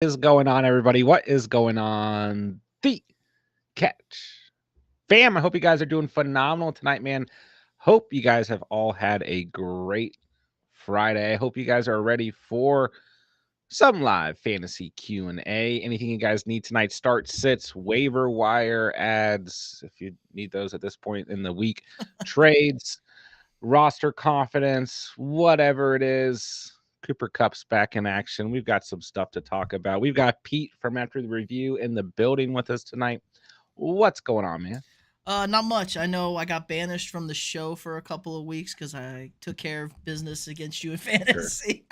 Is going on, everybody? What is going on? The catch fam. I hope you guys are doing phenomenal tonight, man. Hope you guys have all had a great Friday. I hope you guys are ready for some live fantasy Q&A. Anything you guys need tonight, start sits, waiver wire ads, if you need those at this point in the week, trades, roster confidence, whatever it is. Cooper Cup's back in action. We've got some stuff to talk about. We've got Pete from After the Review in the building with us tonight. What's going on, man? Not much. I know I got banished from the show for a couple of weeks because I took care of business against you in Sure. fantasy.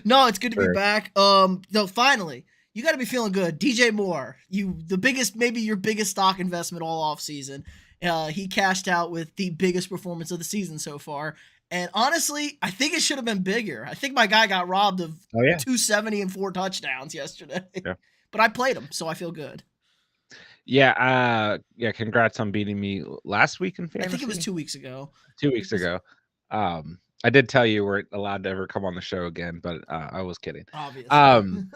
No, it's good to be Sure. back. No, finally, you got to be feeling good. DJ Moore, maybe your biggest stock investment all off season. He cashed out with the biggest performance of the season so far. And honestly, I think it should have been bigger. I think my guy got robbed of Oh, yeah. 270 and 4 touchdowns yesterday. Yeah. But I played him, so I feel good. Yeah. Congrats on beating me last week in I think it was fantasy. 2 weeks ago. 2 weeks ago. I did tell you weren't allowed to ever come on the show again, but I was kidding. Obviously. Um,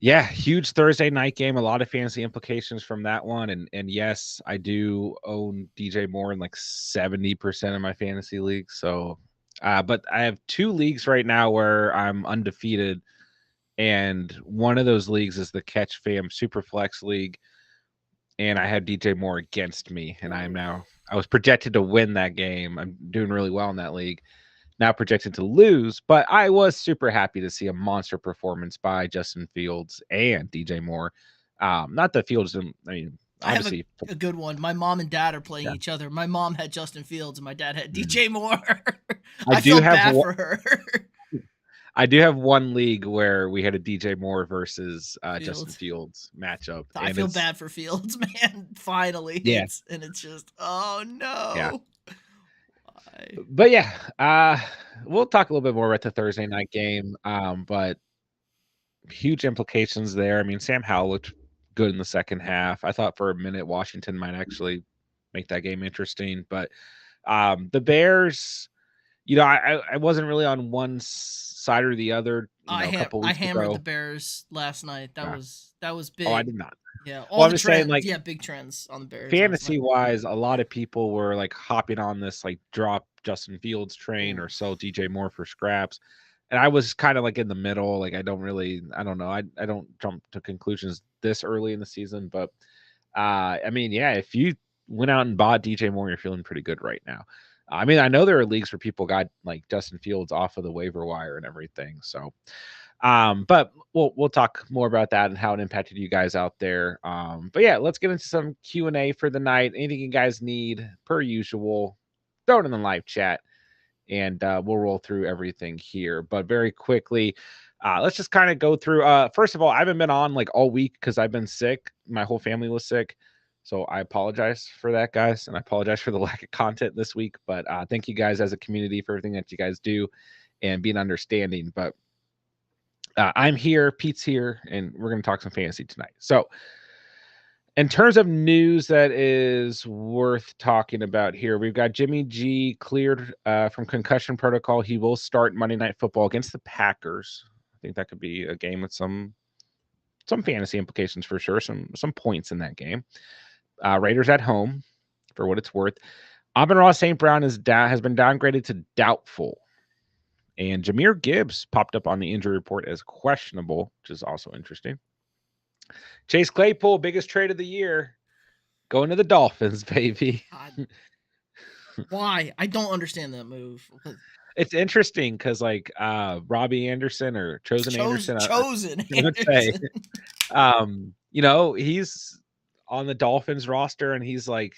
Yeah, huge Thursday night game. A lot of fantasy implications from that one, and yes, I do own DJ Moore in like 70% of my fantasy leagues. So, but I have two leagues right now where I'm undefeated, and one of those leagues is the Catch Fam Superflex League, and I had DJ Moore against me, and Ooh. I was projected to win that game. I'm doing really well in that league, now projected to lose, but I was super happy to see a monster performance by Justin Fields and DJ Moore. Not the Fields, I mean, I have obviously, a good one. My mom and dad are playing yeah. each other. My mom had Justin Fields and my dad had Mhm. DJ Moore. I I do felt have bad one, for her. I do have one league where we had a DJ Moore versus Justin Fields. Fields matchup, I and feel it's bad for Fields, man. Finally, yeah, it's just oh yeah. no. Why? But yeah, we'll talk a little bit more about the Thursday night game. But huge implications there. I mean, Sam Howell looked good in the second half. I thought for a minute Washington might actually make that game interesting, but the Bears, I wasn't really on one side or the other. A couple I weeks hammered the ago. Bears last night. Uh, That was oh, I big. did not. Yeah, Well, all I'm the just saying, trends. like Yeah, big trends on the Bears last night. fantasy wise, a lot of people were like hopping on this like drop Justin Fields train or Oof. sell DJ Moore for scraps. And I was kind of like in the middle. Like I don't know. I don't jump to conclusions this early in the season, but I mean, yeah, if you went out and bought DJ Moore, you're feeling pretty good right now. I mean, I know there are leagues where people got like Justin Fields off of the waiver wire and everything. So, but we'll talk more about that and how it impacted you guys out there. But yeah, let's get into some Q&A for the night. Anything you guys need, per usual, throw it in the live chat, and we'll roll through everything here. But very quickly, let's just kind of go through. First of all, I haven't been on like all week because I've been sick. My whole family was sick. So I apologize for that, guys, and I apologize for the lack of content this week. But thank you guys as a community for everything that you guys do and being understanding. But I'm here, Pete's here, and we're going to talk some fantasy tonight. So, in terms of news that is worth talking about here, we've got Jimmy G cleared from concussion protocol. He will start Monday Night Football against the Packers. I think that could be a game with some fantasy implications for sure. Some points in that game. Raiders at home, for what it's worth. Amon-Ra St. Brown has been downgraded to doubtful. And Jahmyr Gibbs popped up on the injury report as questionable, which is also interesting. Chase Claypool, biggest trade of the year, going to the Dolphins, baby. God, why? I don't understand that move. It's interesting because like Robbie Anderson or Chosen Anderson, Chosen I would say, Anderson. he's on the Dolphins roster and he's like,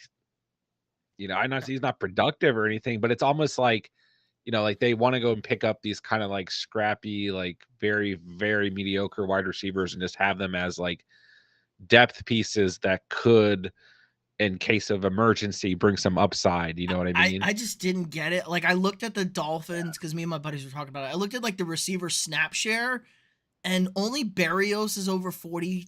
I know he's not productive or anything, but it's almost like, like they want to go and pick up these kind of like scrappy, like very, very mediocre wide receivers and just have them as like depth pieces that could, in case of emergency, bring some upside. You know what I mean? I just didn't get it. Like I looked at the Dolphins because me and my buddies were talking about it. I looked at like the receiver snap share, and only Barrios is over 45%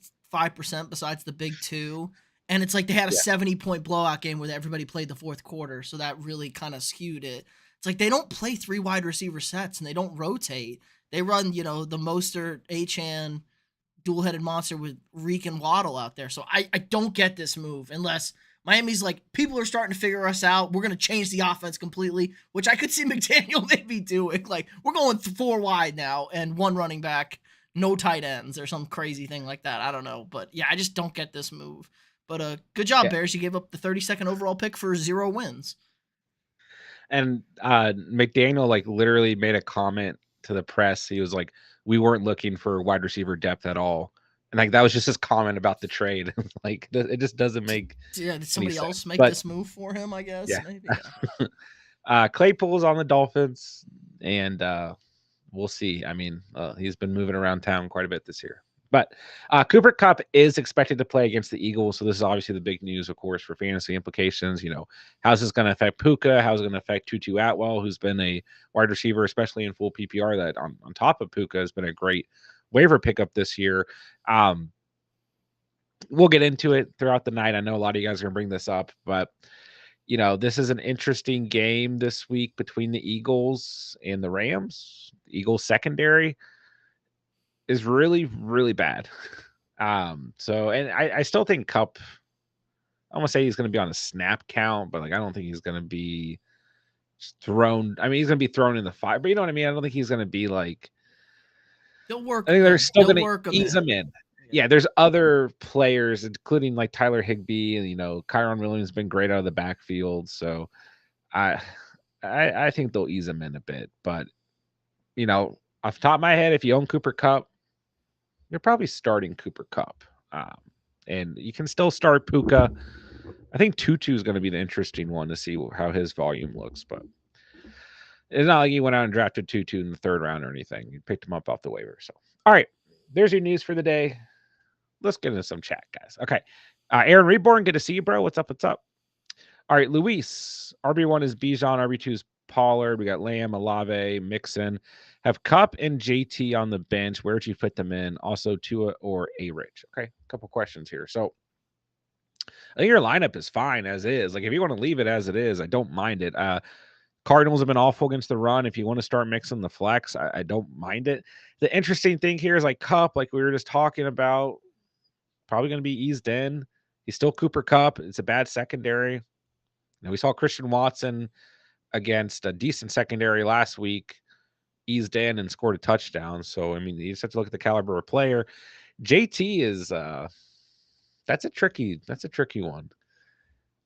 besides the big two. And it's like they had a Yeah. 70-point blowout game where everybody played the fourth quarter, so that really kind of skewed it. It's like they don't play 3 wide receiver sets and they don't rotate. They run, the Mostert, Achan, dual-headed monster with Reek and Waddle out there. So I don't get this move unless Miami's like, people are starting to figure us out. We're going to change the offense completely, which I could see McDaniel maybe doing. Like, we're going 4 wide now and 1 running back, no tight ends or some crazy thing like that. I don't know. But yeah, I just don't get this move. But good job, Yeah. Bears. You gave up the 32nd overall pick for 0 wins. And McDaniel like literally made a comment to the press. He was like, "We weren't looking for wide receiver depth at all," and like that was just his comment about the trade. Like it just doesn't make Yeah, did any somebody sense. else make But this move for him? I guess yeah, maybe. Yeah. Claypool's on the Dolphins, and we'll see. I mean, he's been moving around town quite a bit this year. But Cooper Cup is expected to play against the Eagles, so this is obviously the big news, of course, for fantasy implications. You know, how's this going to affect Puka? How's it going to affect Tutu Atwell, who's been a wide receiver, especially in full PPR, that on top of Puka has been a great waiver pickup this year. We'll get into it throughout the night. I know a lot of you guys are going to bring this up, but you know, this is an interesting game this week between the Eagles and the Rams. The Eagles secondary is really, really bad. So and I still think Cup, I want to say he's going to be on a snap count, but like I don't think he's going to be thrown. I mean, he's going to be thrown in the fire, but you know what I mean? I don't think he's going to be like, They'll work I him think they're in. still They'll going to work him ease in. him in. Yeah. Yeah, there's other players, including like Tyler Higbee, and you know, Kyron Williams has been great out of the backfield. So I I think they'll ease him in a bit. But you know, off the top of my head, if you own Cooper Cup, you're probably starting Cooper Cup. Um, and you can still start Puka. I think Tutu is going to be the interesting one to see how his volume looks, but it's not like you went out and drafted Tutu in the 3rd round or anything. You picked him up off the waiver. So, all right, there's your news for the day. Let's get into some chat, guys. Okay, Aaron Reborn, good to see you, bro. What's up? What's up? All right, Luis. RB1 is Bijan. RB2 is Pollard. We got Lamb, Alave, Mixon. Have Cup and JT on the bench. Where would you put them in? Also, Tua or A Rich. Okay, a couple questions here. So, I think your lineup is fine as is. Like, if you want to leave it as it is, I don't mind it. Cardinals have been awful against the run. If you want to start mixing the flex, I don't mind it. The interesting thing here is like Cup, like we were just talking about, probably going to be eased in. He's still Cooper Cup. It's a bad secondary. Now, we saw Christian Watson against a decent secondary last week, eased in and scored a touchdown. So, I mean, you just have to look at the caliber of player. JT is that's a tricky one.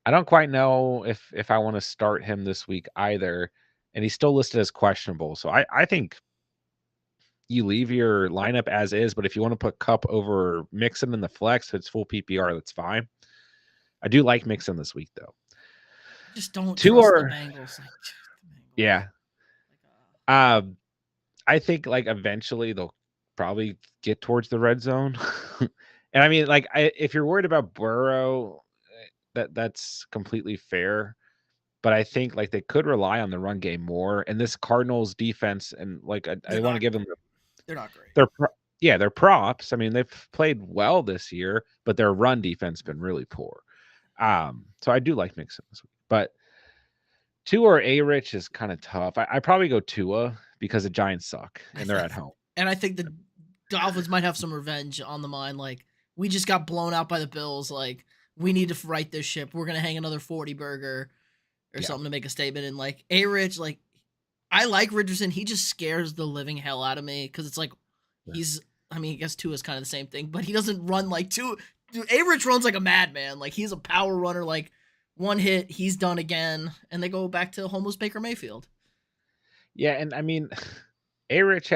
I don't quite know if I want to start him this week either. And he's still listed as questionable. So I think you leave your lineup as is, but if you want to put Cup over Mixon in the flex, it's full PPR, that's fine. I do like Mixon this week though. I just don't Two trust the or Bengals. Like the Bengals. yeah. Like, I think like eventually they'll probably get towards the red zone. And I mean, like, if you're worried about Burrow, that's completely fair. But I think like they could rely on the run game more. And this Cardinals defense, and like I they're want to not give them great. They're not great. their props. I mean, they've played well this year, but their run defense been really poor. So I do like Mixon this week, but Tua or A Rich is kind of tough. I probably go Tua because the Giants suck and they're at home. And I think the Dolphins might have some revenge on the mind. Like, we just got blown out by the Bills. Like, we need to right this ship. We're gonna hang another 40 burger or Yeah. something to make a statement. And like A Rich, like, I like Richardson. He just scares the living hell out of me because it's like he's. I mean, I guess Tua is kind of the same thing, but he doesn't run like Tua. Dude, A Rich runs like a madman. Like, he's a power runner. Like, one hit, he's done again, and they go back to homeless Baker Mayfield. Yeah, and I mean, A Rich,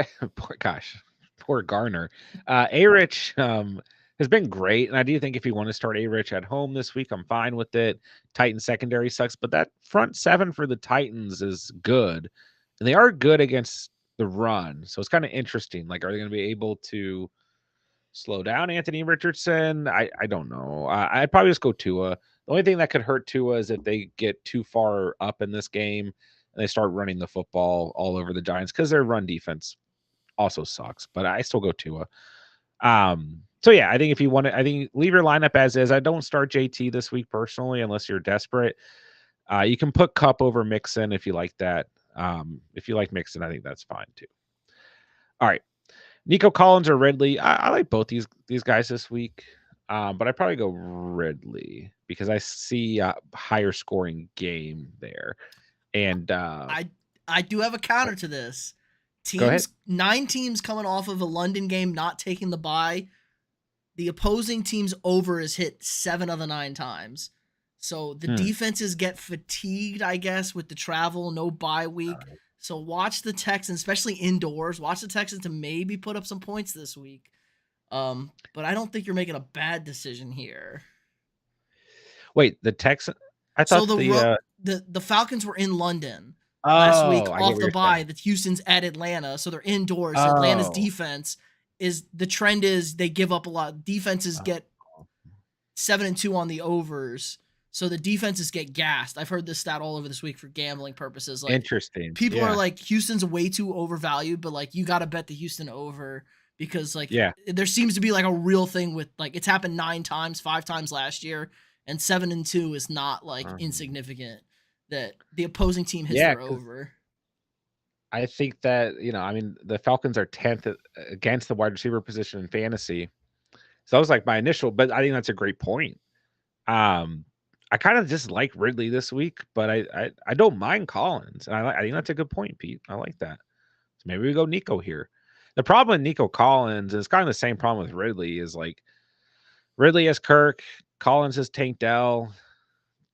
poor Garner. A Rich has been great, and I do think if you want to start A Rich at home this week, I'm fine with it. Titans secondary sucks, but that front 7 for the Titans is good, and they are good against the run. So it's kind of interesting. Like, are they going to be able to slow down Anthony Richardson? I don't know. I'd probably just go Tua. The only thing that could hurt Tua is if they get too far up in this game and they start running the football all over the Giants because their run defense also sucks. But I still go Tua. So yeah, I think if you want to, I think leave your lineup as is. I don't start JT this week personally unless you're desperate. You can put Cup over Mixon if you like that. If you like Mixon, I think that's fine too. All right. Nico Collins or Ridley. I like both these guys this week. But I probably go Ridley because I see a higher scoring game there. And I I do have a counter oh, to this. go ahead. 9 teams coming off of a London game not taking the bye. The opposing team's over is hit 7 of the 9 times. So the Hmm. defenses get fatigued, I guess, with the travel, no bye week. So watch the Texans, especially indoors. Watch the Texans to maybe put up some points this week. But I don't think you're making a bad decision here. Wait, the Texan. I So thought the the. the Falcons were in London last week Oh, I get off what the you're bye. saying. The Houston's at Atlanta, so they're indoors. Atlanta's Oh. defense is the trend is they give up a lot. Defenses get Oh. 7-2 on the overs, so the defenses get gassed. I've heard this stat all over this week for gambling purposes. Like Interesting. people are Yeah. like Houston's way too overvalued, but like you got to bet the Houston over because like Yeah. there seems to be like a real thing with like it's happened 9 times, 5 times last year, and 7-2 is not like Um, insignificant that the opposing team hits yeah, their because over. I think that I mean, the Falcons are 10th against the wide receiver position in fantasy. So that was like my initial, but I think that's a great point. Um, I kind of just like Ridley this week, but I don't mind Collins, and I think that's a good point, Pete. I like that. So maybe we go Nico here. The problem with Nico Collins is kind of the same problem with Ridley. Is like Ridley has Kirk, Collins has Tank Dell.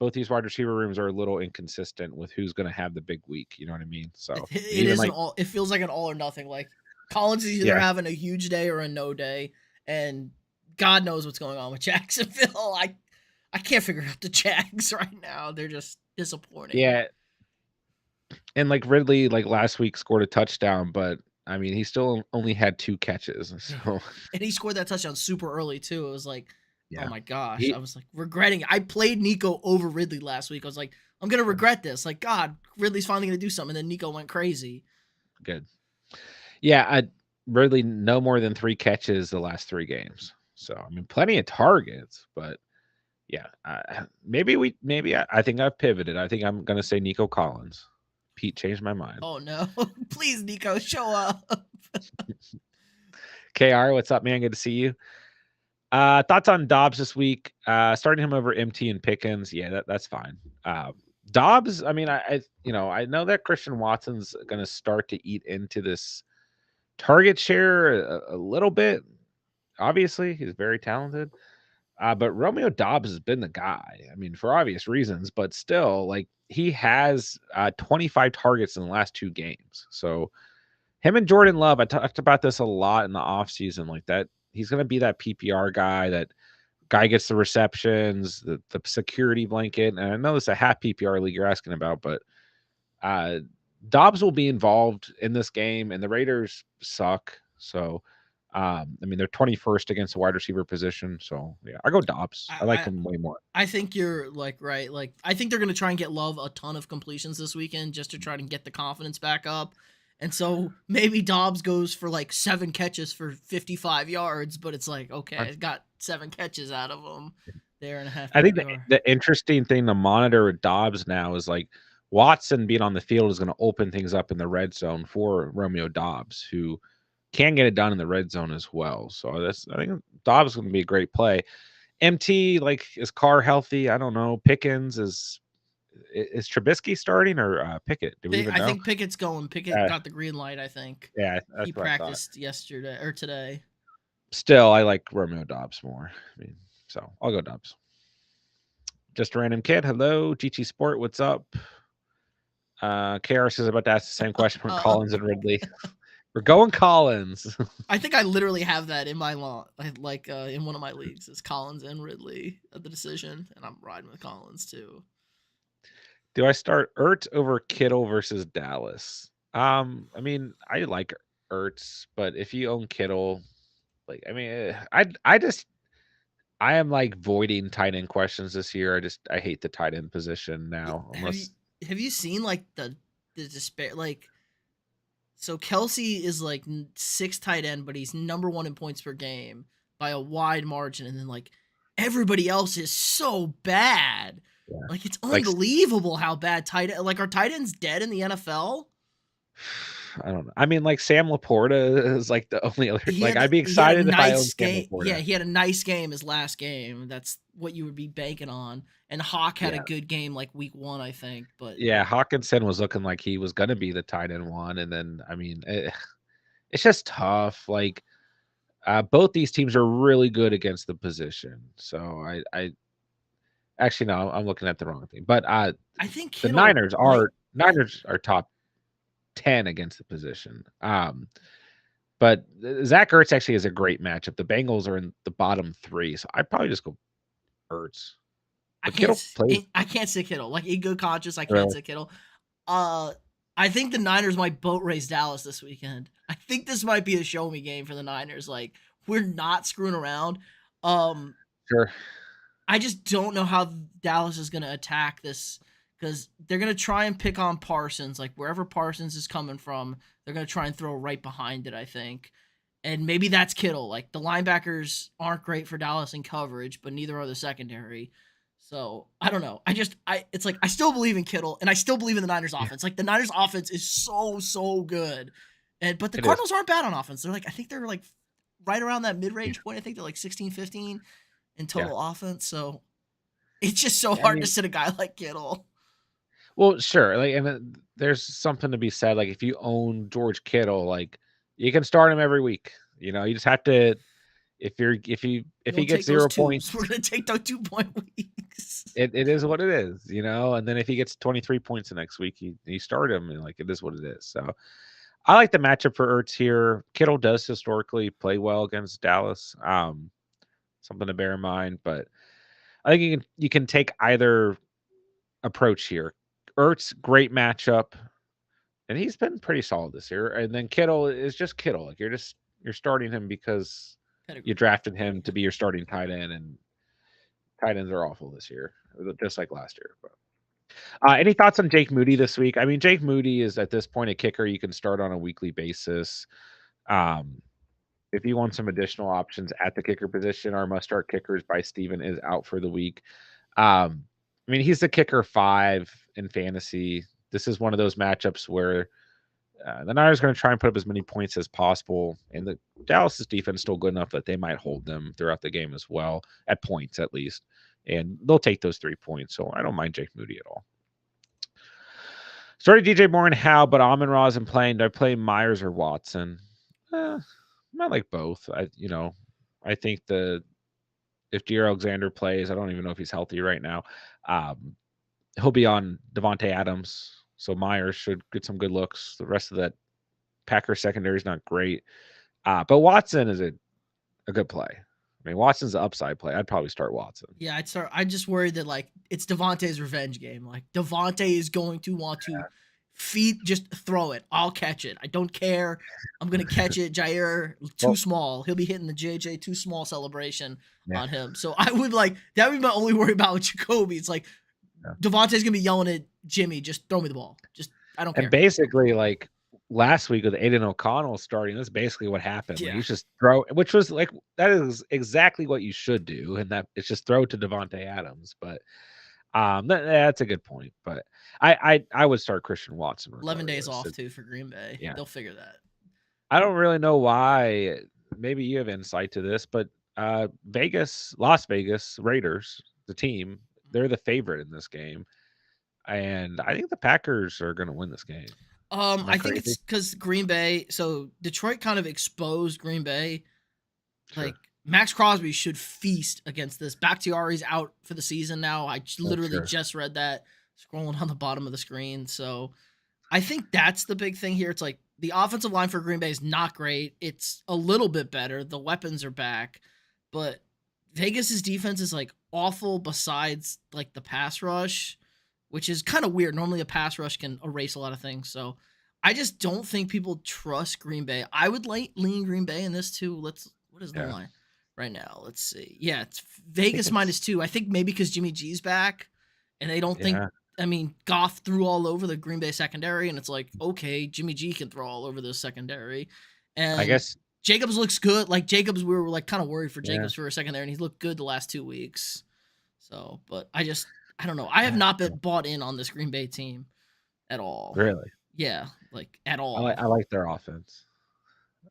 Both these wide receiver rooms are a little inconsistent with who's going to have the big week. You know what I mean? So It even is an like all. It feels like an all or nothing. Like Collins is either yeah, having a huge day or a no day, and God knows what's going on with Jacksonville. I can't figure out the Jags right now. They're just disappointing. yeah, and like Ridley like last week scored a touchdown, but I mean he still only had 2 catches. So And he scored that touchdown super early too. It was like, oh yeah, my gosh. I he was like regretting it. I played Nico over Ridley last week. I was like, I'm gonna regret this. Like, God, Ridley's finally gonna do something. And then Nico went crazy. good. Yeah, I Ridley no more than 3 catches the last 3 games. So I mean plenty of targets, but yeah, maybe I think I've pivoted. I think I'm gonna say Nico Collins. Pete changed my mind. Oh no. Please, Nico, show up. KR, what's up, man? Good to see you. Thoughts on Dobbs this week? Starting him over MT and Pickens. Yeah, that's fine. Dobbs, I mean, I know that Christian Watson's gonna start to eat into this target share a little bit. Obviously, he's very talented. But Romeo Dobbs has been the guy. I mean, for obvious reasons, but still, like he has 25 targets in the last 2 games. So him and Jordan Love, I talked about this a lot in the offseason, like that. He's going to be that PPR guy. That guy gets the receptions, the security blanket. And I know it's a half PPR league you're asking about, but uh, Dobbs will be involved in this game, and the Raiders suck. So, I mean, they're 21st against the wide receiver position. So, yeah, I go Dobbs. I like I, him way more. I think you're like right. Like I think they're gonna try and get Love a ton of completions this weekend just to try to get the confidence back up. And so maybe Dobbs goes for like 7 catches for 55 yards, but it's like okay, I got 7 catches out of him there and a half I think the, PPR. the interesting thing to monitor with Dobbs now is like Watson being on the field is going to open things up in the red zone for Romeo Dobbs, who can get it done in the red zone as well. So I think Dobbs is going to be a great play. MT, like, is Carr healthy? I don't know. Pickens is Trubisky starting or Pickett? Do we even I know? think Pickett's going. Pickett Uh, got the green light. I think yeah, he that's what I thought. practiced yesterday or today. Still, I like Romeo Dobbs more. I mean, so I'll go Dobbs. Just a random kid. Hello, GT Sport. What's up? KRS is about to ask the same question from Uh, Collins and Ridley. We're going Collins. I think I literally have that in my law, like in one of my leagues. It's Collins and Ridley at the decision, and I'm riding with Collins too. Do I start Ertz over Kittle versus Dallas? I mean, I like Ertz, but if you own Kittle, like, I mean, I am like voiding tight end questions this year. I hate the tight end position now, Have you unless have you seen like the despair like so Kelsey is like sixth tight end, but he's number one in points per game by a wide margin, and then like everybody else is so bad. yeah, Like it's like unbelievable how bad tight end like are tight ends dead in the NFL? I don't know. I mean, like Sam Laporta is like the only other. He Like had I'd be he had a excited if I nice owned Sam game. Yeah, Laporta. he had a nice game his last game. That's what you would be banking on. And Hawk had a Yeah, good game like week 1, I think, but yeah. Hawkinson was looking like he was gonna be the tight end one, and then I mean, it's just tough. Like both these teams are really good against the position. So I actually no, I'm looking at the wrong thing. But I think the Kittle might. Niners are top 10 against the position. But Zach Ertz actually is a great matchup. The Bengals are in the bottom 3, so I'd probably just go Ertz. I But can't Kittle plays I can't say Kittle. Like in good conscience, I can't really say Kittle. Uh, I think the Niners might boat race Dallas this weekend. I think this might be a show me game for the Niners. Like we're not screwing around. Um, sure. I just don't know how Dallas is going to attack this because they're going to try and pick on Parsons. Like wherever Parsons is coming from, they're going to try and throw right behind it, I think. And maybe that's Kittle. Like the linebackers aren't great for Dallas in coverage, but neither are the secondary. So I don't know. It's like I still believe in Kittle and I still believe in the Niners Yeah, offense. Like the Niners offense is so good. But the it is. Cardinals aren't bad on offense. They're like I think they're like right around that Yeah, mid-range point. I think they're like 16, 15 in yeah. total offense. So it's just so Yeah, I hard to mean, sit a guy like Kittle. well, sure. Like, and there's something to be said. Like, if you own George Kittle, like you can start him every week. You know, you just have to. If We're he gonna gets take those 0 points, twos. We're gonna take those 2 point weeks. it is what it is. You know, and then if he gets 23 points the next week, you start him, and like it is what it is. So I like the matchup for Ertz here. Kittle does historically play well against Dallas. Something to bear in mind, but I think you can take either approach here. Ertz, great matchup, and he's been pretty solid this year. And then Kittle is just Kittle. Like you're starting him because you Pedigree. drafted him to be your starting tight end, and tight ends are awful this year, just like last year. But any thoughts on Jake Moody this week? I mean, Jake Moody is at this point a kicker you can start on a weekly basis. Um, if you want some additional options at the kicker position, our must start kickers by Steven is out for the week. I mean, he's the kicker 5 in fantasy. This is one of those matchups where the Niners are going to try and put up as many points as possible, and the Dallas's defense is still good enough that they might hold them throughout the game as well, at points at least, and they'll take those 3 points. So I don't mind Jake Moody at all. Started DJ Moore and Howe, but Amon Ra isn't playing. Do I play Myers or Watson? I might like both. I think the if Jair Alexander plays, I don't even know if he's healthy right now. Um, he'll be on Devontae Adams, so Myers should get some good looks. The rest of that Packers secondary is not great, but Watson is a good play. I mean, Watson's the upside play. I'd probably start Watson. Yeah, I'd start. I just worried that like it's Devontae's revenge game. Like Devontae is going to want to feed, just throw it. I'll catch it. I don't care. I'm gonna catch it. Jair too Well, small. He'll be hitting the JJ too small celebration yeah, on him. So I would like that would be my only worry about with Jacoby. It's like yeah. Devontae's gonna be yelling at Jimmy, just throw me the ball. Just I don't And care. basically, like last week with Aiden O'Connell starting, that's basically what happened. Like Yeah. he's just throw, which was like that is exactly what you should do, and that it's just throw to Devontae Adams. But that's a good point. But I would start Christian Watson 11 days regardless. off too for Green Bay. Yeah, They'll figure that. I don't really know why. Maybe you have insight to this, but Las Vegas Raiders, the team, they're the favorite in this game, and I think the Packers are going to win this game. Am I I think it's crazy? because Green Bay. So Detroit kind of exposed Green Bay. Sure. Like Max Crosby should feast against this. Bakhtiari's out for the season now. Oh, literally sure. just read that scrolling on the bottom of the screen. So I think that's the big thing here. It's like the offensive line for Green Bay is not great. It's a little bit better. The weapons are back, but Vegas's defense is like awful besides like the pass rush, which is kind of weird. Normally a pass rush can erase a lot of things. So I just don't think people trust Green Bay. I would lean Green Bay in this too. What is the Yeah. line right now? Let's see. Yeah, it's I think Vegas it's -2. I think maybe because Jimmy G's back and they don't think yeah. I mean, Goff threw all over the Green Bay secondary, and it's like, okay, Jimmy G can throw all over the secondary. I And guess Jacobs looks good. Like Jacobs, we were like kind of worried for yeah. Jacobs for a second there, and he's looked good the last 2 weeks. So, but I don't know. I have Yeah. not Yeah. been bought in on this Green Bay team at all. Really? Yeah, like at I all. like their offense.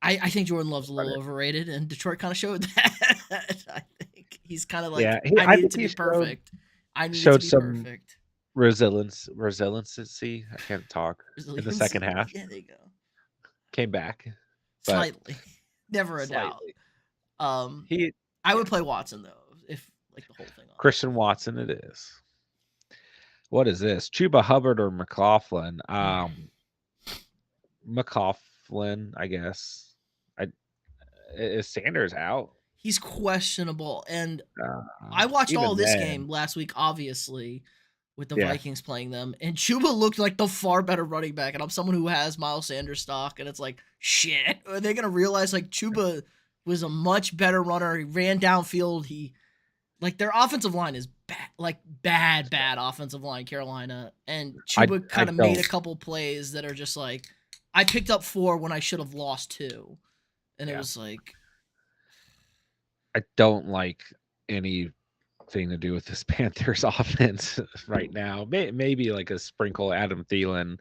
I think Jordan Love's a little overrated, and Detroit kind of showed that. I think he's kind of like, Yeah, I I need it think to he be perfect. I need it to showed be some perfect. resiliency. I can't talk in the second Resiliency. half. Yeah, there you go. Came back, but Slightly, never a doubt. slightly. Um, He I yeah, would play Watson though, if like the whole thing on. Christian Watson. It is. What is this? Chuba Hubbard or McLaughlin? McLaughlin, I guess. I Is Sanders out? He's questionable, and Uh, I watched all Even this then, game last week, obviously, with the yeah. Vikings playing them, and Chuba looked like the far better running back. And I'm someone who has Miles Sanders stock, and it's like, shit, are they gonna realize like Chuba was a much better runner? He ran downfield. He like their offensive line is bad, like bad offensive line, Carolina, and Chuba I kind of made don't a couple plays that are just like, I picked up 4 when I should have lost 2, and it yeah. was like, I don't like anything to do with this Panthers offense right now. Maybe like a sprinkle Adam Thielen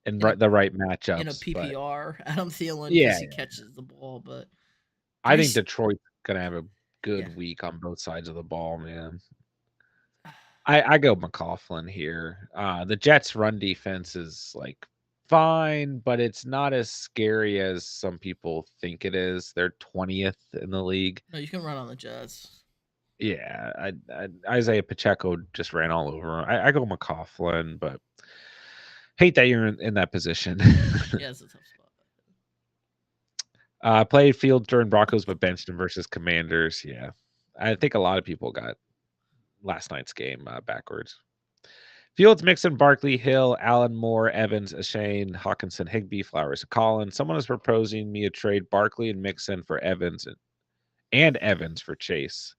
and in a the right in a matchups, but PPR, Adam Thielen because yeah, he catches the ball, but I three, think Detroit's gonna have a yeah. good week on both sides of the ball, man. I go McLaughlin here. The Jets' run defense is like fine, but it's not as scary as some people think it is. They're 20th in the league. No, you can run on the Jets. Yeah, Isaiah Pacheco just ran all over him. I go McLaughlin, but hate that you're in that position. Yeah, it's a tough spot. Played field during Broncos, but benched him versus Commanders. Yeah, I think a lot of people got last night's game backwards. Fields, Mixon, Barkley, Hill, Allen, Moore, Evans, Ashane, Hawkinson, Higby, Flowers, Collins. Someone is proposing me a trade Barkley and Mixon for Evans and Evans for Chase.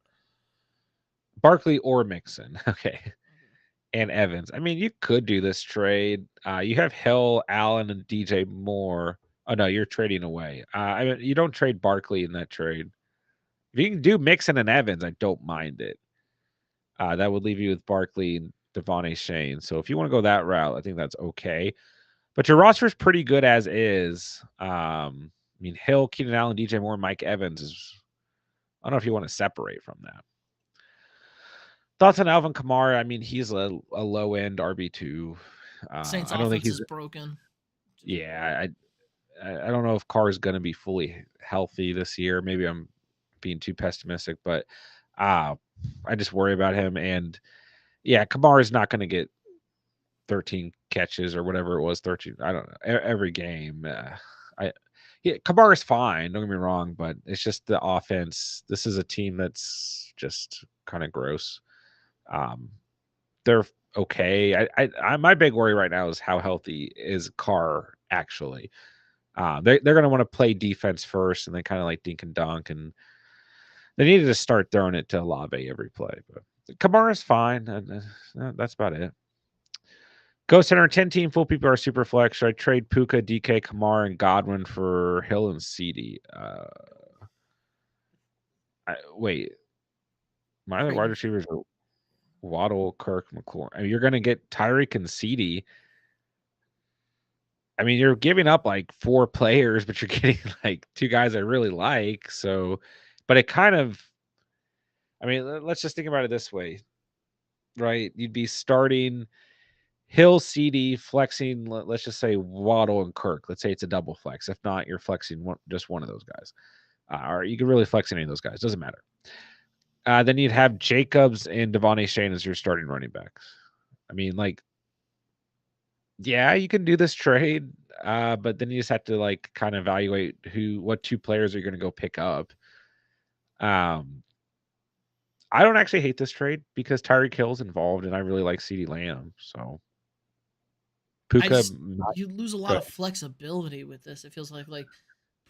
Barkley or Mixon. Okay. And Evans. I mean, you could do this trade. You have Hill, Allen, and DJ Moore. Oh no, you're trading away. I mean, you don't trade Barkley in that trade. If you can do Mixon and Evans, I don't mind it. That would leave you with Barkley and Devon A. Shane. So if you want to go that route, I think that's okay. But your roster is pretty good as is. I mean, Hill, Keenan Allen, DJ Moore, Mike Evans is. I don't know if you want to separate from that. Thoughts on Alvin Kamara? I mean, he's a low end RB2. Saints I don't think offense he's. is broken. Just broken. Yeah, I don't know if Carr is going to be fully healthy this year. Maybe I'm being too pessimistic, but uh, I just worry about him. And yeah, Kamara is not going to get 13 catches or whatever it was. 13. I don't know. Every game. I Yeah, Kamara's fine. Don't get me wrong, but it's just the offense. This is a team that's just kind of gross. Um, they're okay. My big worry right now is how healthy is Carr actually. They're going to want to play defense first, and then kind of like dink and dunk, and they needed to start throwing it to Olave every play. But Kamara's fine, and that's about it. Ghost Center 10 team full PPR super flex. Should I trade Puka, DK, Kamara, and Godwin for Hill and CD? Wait, my other wide Trading. receivers are Waddle, Kirk, McLaurin. I mean, you're going to get Tyreek and CD. I mean, you're giving up like 4 players, but you're getting like 2 guys I really like. So, but it kind of, I mean, let's just think about it this way, right? You'd be starting Hill, CD, flexing, let's just say Waddle and Kirk. Let's say it's a double flex. If not, you're flexing just one of those guys. Or you can really flex any of those guys. Doesn't matter. Then you'd have Jacobs and Devon Shane as your starting running backs. I mean, like, yeah, you can do this trade, but then you just have to like kind of evaluate what 2 players are you going to go pick up. Um, I don't actually hate this trade because Tyreek Hill's involved, and I really like CeeDee Lamb. So I Puka, just you lose a go lot of ahead. flexibility with this. It feels like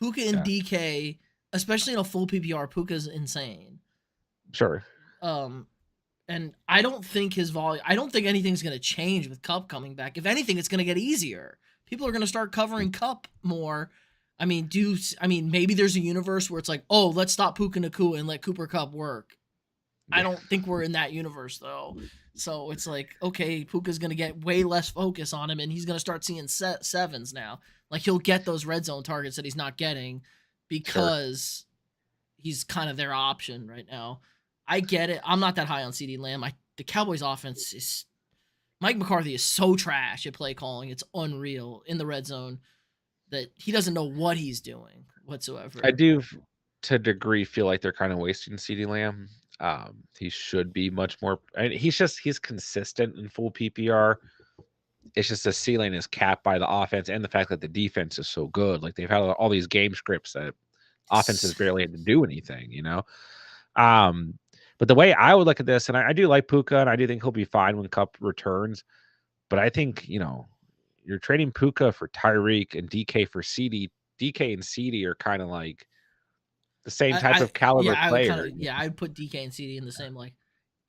Puka and Yeah, DK, especially in a full PPR, Puka's insane. sure. Um, and I don't think his volume. I don't think anything's going to change with Cup coming back. If anything, it's going to get easier. People are going to start covering Cup more. I mean maybe there's a universe where it's like, oh, let's stop Puka Nakua and let Cooper Cup work. I Yeah, don't think we're in that universe though. So it's like, okay, Puka's gonna get way less focus on him, and he's gonna start seeing sevens now. Like he'll get those red zone targets that he's not getting sure. because he's kind of their option right now. I get it. I'm not that high on CD Lamb. The Cowboys offense is Mike McCarthy is so trash at play calling. It's unreal in the red zone that he doesn't know what he's doing I whatsoever. do, to a degree, feel like they're kind of wasting CeeDee Lamb. He should be much more. And he's consistent in full PPR. It's just the ceiling is capped by the offense and the fact that the defense is so good. Like they've had all these game scripts that offenses barely had to do anything, you know. Um, but the way I would look at this, and I do like Puka, and I do think he'll be fine when Cup returns. But I think you're trading Puka for Tyreek and DK for CD. DK and CD are kind of like the same type of caliber Yeah, I would kind player. of I would put DK and CD in the same like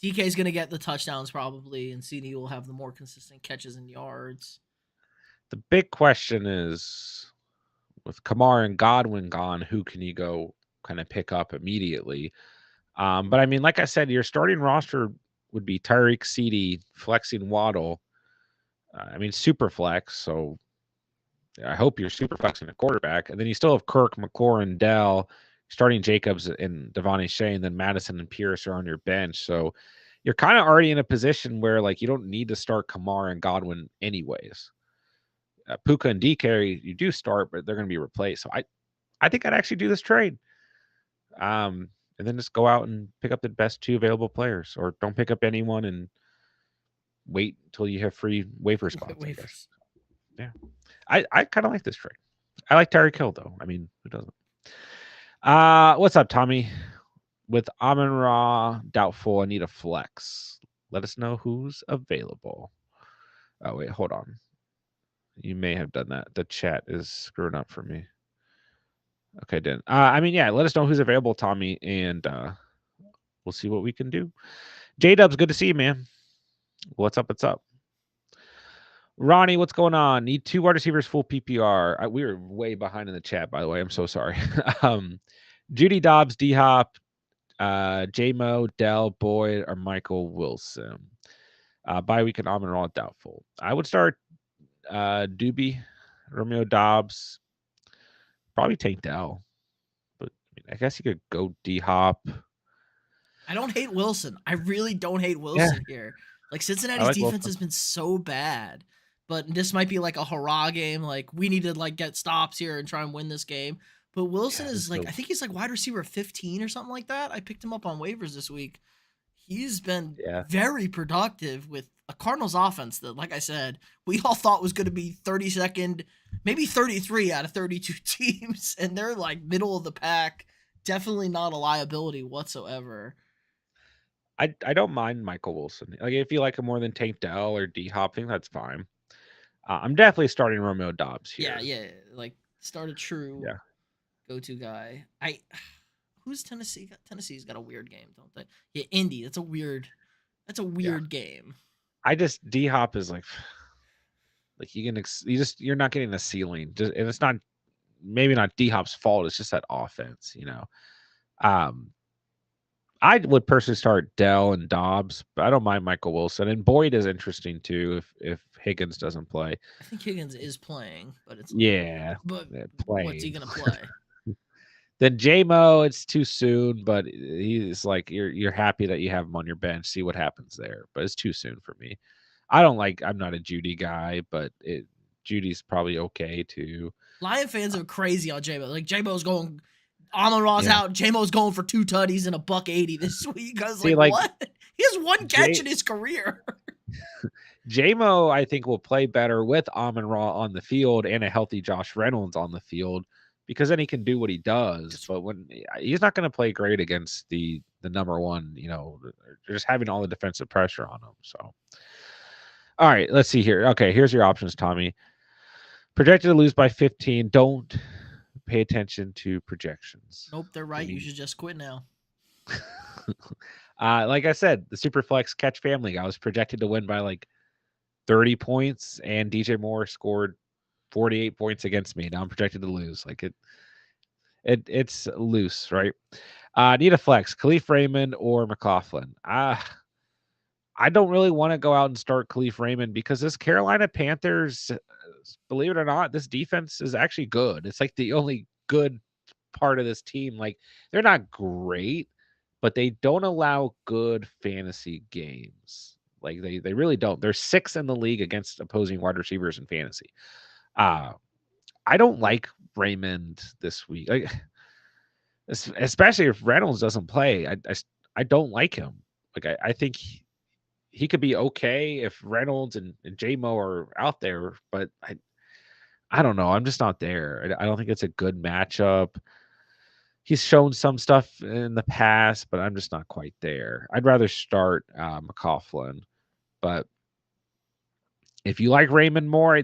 DK is gonna get the touchdowns probably, and CD will have the more consistent catches and yards. The big question is with Kamara and Godwin gone, who can you go kind of pick up immediately? But I mean, like I said, your starting roster would be Tyreek, CD, flexing Waddle. I mean, super flex. So I hope you're super flexing a quarterback, and then you still have Kirk, McLaurin, Dell, starting Jacobs and Devontae Shane, then Madison and Pierce are on your bench. So you're kind of already in a position where like you don't need to start Kamara and Godwin anyways. Puka and DK you do start, but they're going to be replaced. So I think I'd actually do this trade. And then just go out and pick up the best two available players, or don't pick up anyone and wait until you have free waiver spots. I guess. Wafers. Yeah, I kind of like this trade. I like Tyreek Hill though. I mean, who doesn't? What's up, Tommy? With Amon Ra doubtful, I need a flex. Let us know who's available. Oh wait, hold on. You may have done that. The chat is screwing up for me. Okay, then. I mean, yeah, let us know who's available, Tommy, and we'll see what we can do. J Dubs, good to see you, man. What's up? What's up? Ronnie, what's going on? Need two wide receivers full PPR. We were way behind in the chat, by the way. I'm so sorry. Judy Dobbs, D Hop, J Mo, Dell, Boyd, or Michael Wilson. Bye week and Amon Ra doubtful. I would start Doobie, Romeo Dobbs, probably Tank Dell. But I guess you could go D Hop. I don't hate Wilson. I really don't hate Yeah, Wilson here. Like I Cincinnati's like defense Wilson. has been so bad, but this might be like a hurrah game. Like we need to like get stops here and try and win this game. But Wilson Yeah, is this like is I think he's like wide receiver 15 or something like that. I picked him up on waivers this week. He's been yeah. very productive with a Cardinals offense that, like I said, we all thought was going to be 32nd, maybe 33 out of 32 teams, and they're like middle of the pack. Definitely not a liability whatsoever. I don't mind Michael Wilson. Like if you like him more than Tank Dell or D Hop, I think that's fine. I'm definitely starting Romeo Dobbs Yeah, here. yeah, like start a true Yeah, go-to guy. Who's Tennessee? Tennessee's got a weird game, don't they? Yeah, Indy. That's a yeah. weird game. I just D Hop is like you're not getting a ceiling. Just and it's not maybe not D Hop's fault. It's just that offense. Um, I would personally start Dell and Dobbs, but I don't mind Michael Wilson and Boyd is interesting too if Higgins doesn't play. I think Higgins is playing, but it's like, Yeah, but what's he playing. gonna play? Then JMO, it's too soon, but he's like you're happy that you have him on your bench. See what happens there, but it's too soon for me. I'm not a Judy guy, but Judy's probably okay too. Lion fans are crazy on J-Mo. Like J-Mo's going, Amon Ra's Yeah. out. J-Mo's going for 2 tutties and a $180 this week. I was See, like, like what? He has one catch J in his career. JMO, I think will play better with Amon Ra on the field and a healthy Josh Reynolds on the field because then he can do what he does. Just But when he's not going to play great against the number one, just having all the defensive pressure on him. So, all right, let's see here. Okay, here's your options, Tommy. Projected to lose by 15. Don't pay attention to projections. nope, they're I right. You mean, should just quit now. like I said, the Superflex Catch Family guy was projected to win by like 30 points, and DJ Moore scored 48 points against me. Now I'm projected to lose. Like it's loose, right? Need a flex, Khalif Raymond or McLaughlin. I don't really want to go out and start Khalif Raymond because this Carolina Panthers, believe it or not, this defense is actually good. It's like the only good part of this team. Like they're not great, but they don't allow good fantasy games. Like they really don't. They're 6th in the league against opposing wide receivers in fantasy. Uh I don't like Raymond this week. Like especially if Reynolds doesn't play. I don't like him. Like I think he could be okay if Reynolds and J-Mo are out there, but I don't know. I'm just not there. I don't think it's a good matchup. He's shown some stuff in the past, but I'm just not quite there. I'd rather start McLaughlin, but if you like Raymond more,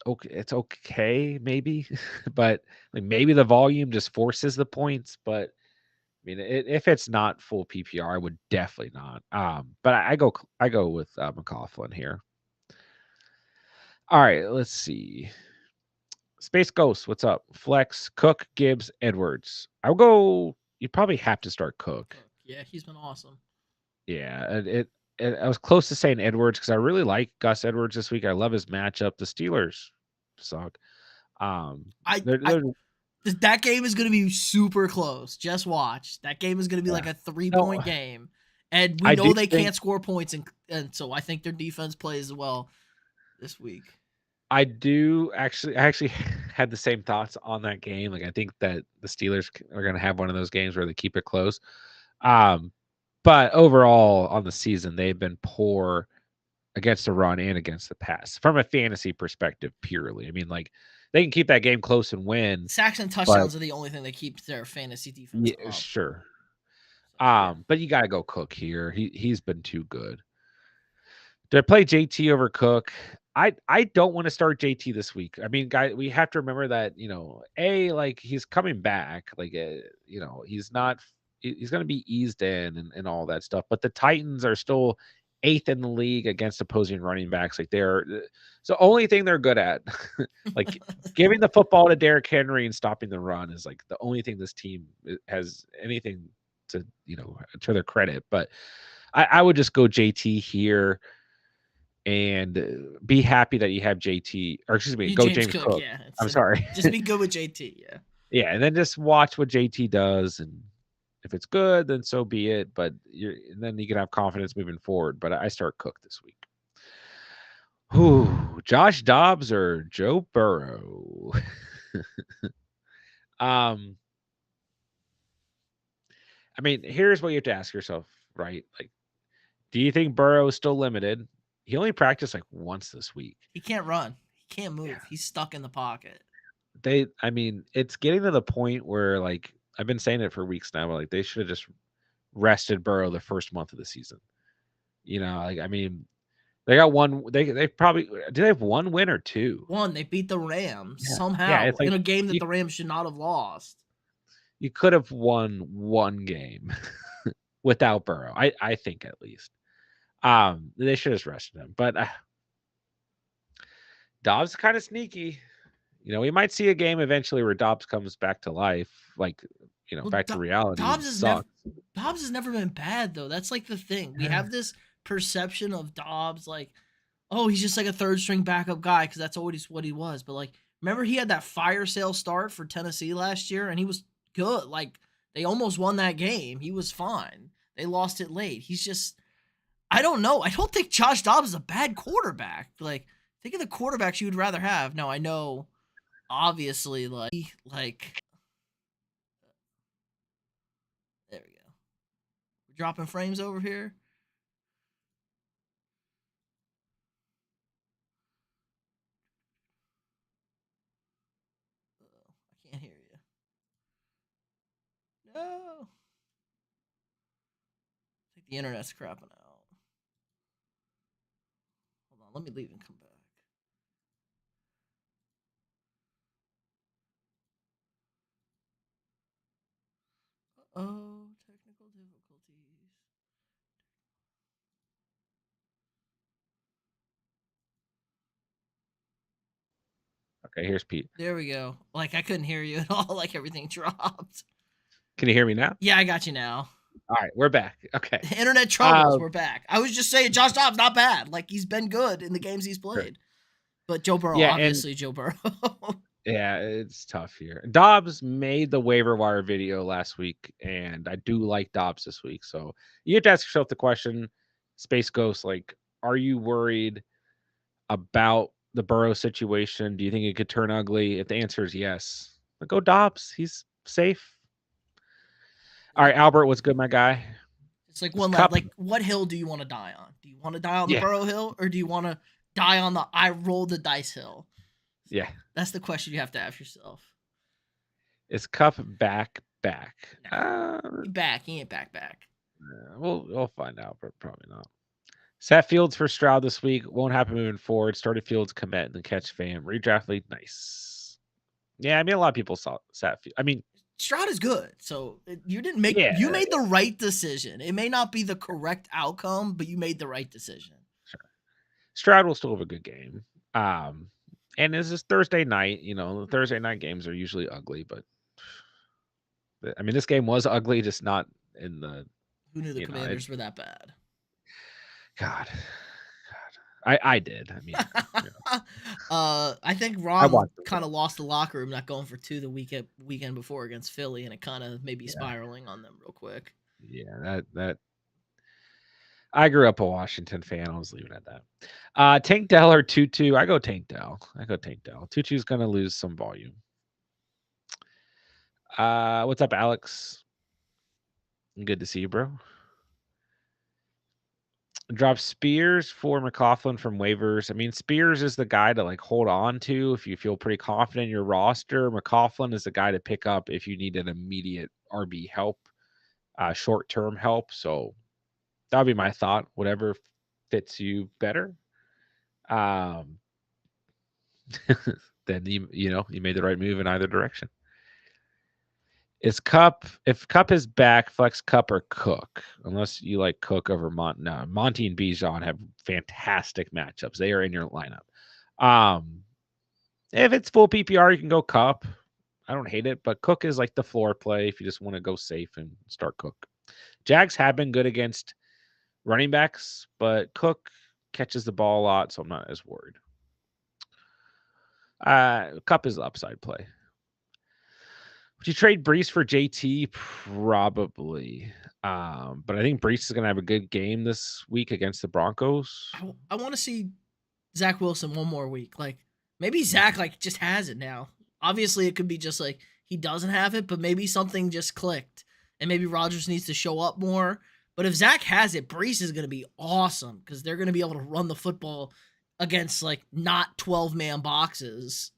okay, it's okay maybe, but like maybe the volume just forces the points. But I mean, if it's not full PPR, I would definitely not. But I go with McLaughlin here. All right, let's see. Space Ghost, what's up? Flex, Cook, Gibbs, Edwards. I'll go. You probably have to start Cook. Yeah, he's been awesome. Yeah, I was close to saying Edwards because I really like Gus Edwards this week. I love his matchup. The Steelers suck. I They're, I they're that game is going to be super close. Just watch. That game is going to be yeah. like a 3 No, point game. And we I do know they think can't score points and so I think their defense plays well this week. I actually had the same thoughts on that game. Like I think that the Steelers are going to have one of those games where they keep it close. Um, but overall on the season, they've been poor against the run and against the pass from a fantasy perspective purely. I mean, like they can keep that game close and win, Sacks and but touchdowns are the only thing that keeps their fantasy defense yeah, up. sure. So, yeah. But you got to go Cook here. He's been too good. Did I play JT over Cook? I don't want to start JT this week. I mean, guy, we have to remember that like he's coming back. Like he's not. He's going to be eased in and all that stuff. But the Titans are still 8th in the league against opposing running backs. Like they're it's the only thing they're good at. Like giving the football to Derrick Henry and stopping the run is like the only thing this team has anything to to their credit. But I would just go JT here and be happy that you have JT or excuse me, You go James James Cook, Cook. yeah. I'm sorry. Just be good with JT, yeah. Yeah, and then just watch what JT does, and if it's good, then so be it. But then you can have confidence moving forward. But I start Cook this week. Who? Josh Dobbs or Joe Burrow? um, I mean, here's what you have to ask yourself, right? Like, do you think Burrow is still limited? He only practiced like once this week. He can't run. He can't Yeah. move. He's stuck in the pocket. I mean, it's getting to the point where like I've been saying it for weeks now, but like they should have just rested Burrow the first month of the season. Like I mean, they got one. They probably do. They have one win or two. One, they beat the Rams Yeah. somehow It's like in a game that you the Rams should not have lost. you could have won one game without Burrow. I think at least. They should have just rested him. But Dobbs is kind of sneaky. We might see a game eventually where Dobbs comes back to life, like Well, back to reality and Dobbs has never sucks. Dobbs has never been bad though. That's like the thing. We have this perception of Dobbs like, oh, he's just like a third string backup guy because that's always what he was. But like, remember he had that fire sale start for Tennessee last year and he was good. Like they almost won that game. He was fine. They lost it late. He's just I don't know. I don't think Josh Dobbs is a bad quarterback. Like think of the quarterbacks you would rather have. Now I know obviously like there we go. We're dropping frames over here. I can't hear you. No. I think the internet's crapping out. Hold on, let me leave and come back. Oh, technical difficulties. Okay, here's Pete. There we go. Like I couldn't hear you at all. Like everything dropped. Can you hear me now? Yeah, I got you now. All right, we're back. Okay. Internet troubles. Um, We're back. I was just saying, Josh Dobbs not bad. Like he's been good in the games he's sure. played. But Joe Burrow, Yeah, and obviously Joe Burrow. yeah, it's tough here. Dobbs made the waiver wire video last week, and I do like Dobbs this week. So you have to ask yourself the question, Space Ghost, like, are you worried about the Burrow situation? Do you think it could turn ugly? If the answer is yes, then go Dobbs. He's safe. All right, Albert, what's good, my guy? It's like This one lad. cup, Like, what hill do you want to die on? Do you want to die on the yeah, Burrow hill, or do you want to die on the I roll the dice hill? yeah. That's the question you have to ask yourself. Is Cup back? Nah, he back. He ain't back. We'll find out, but probably not. Sat Fields for Stroud this week. Won't happen moving forward. Started Fields commit and then catch fam. Redraft league, nice. Yeah, I mean a lot of people saw Sat Fields. I mean, Stroud is good. So you didn't make yeah, you made the right decision. It may not be the correct outcome, but you made the right decision. sure. Stroud will still have a good game. And this is Thursday night. You know, the Thursday night games are usually ugly, but I mean this game was ugly, just not in the Who knew the you know it, Commanders were that bad? God, I did. I mean, you know, I think I Ron watched the kind of lost the locker room not going for two the weekend before against Philly, and it kind of maybe yeah, spiraling on them real quick. yeah. That I grew up a Washington fan. I was leaving it at that. Tank Dell or Tutu? I go Tank Dell. Tutu's gonna lose some volume. What's up, Alex? Good to see you, bro. Drop Spears for McCaughlin from waivers. I mean, Spears is the guy to like hold on to if you feel pretty confident in your roster. McCaughlin is the guy to pick up if you need an immediate RB help, short term help. So that would be my thought. Whatever fits you better. Um, then you made the right move in either direction. Is Cup if Cup is back, flex Cup or Cook, unless you like Cook over No, Monty and Bijan have fantastic matchups. They are in your lineup. If it's full PPR, you can go Cup. I don't hate it, but Cook is like the floor play if you just want to go safe and start Cook. Jags have been good against running backs, but Cook catches the ball a lot, so I'm not as worried. Cup is the upside play. Would you trade Brees for JT? Probably. But I think Brees is going to have a good game this week against the Broncos. I want to see Zach Wilson one more week. Like maybe Zach like just has it now. Obviously, it could be just like he doesn't have it, but maybe something just clicked, and maybe Rodgers needs to show up more. But if Zach has it, Brees is going to be awesome because they're going to be able to run the football against like not 12-man boxes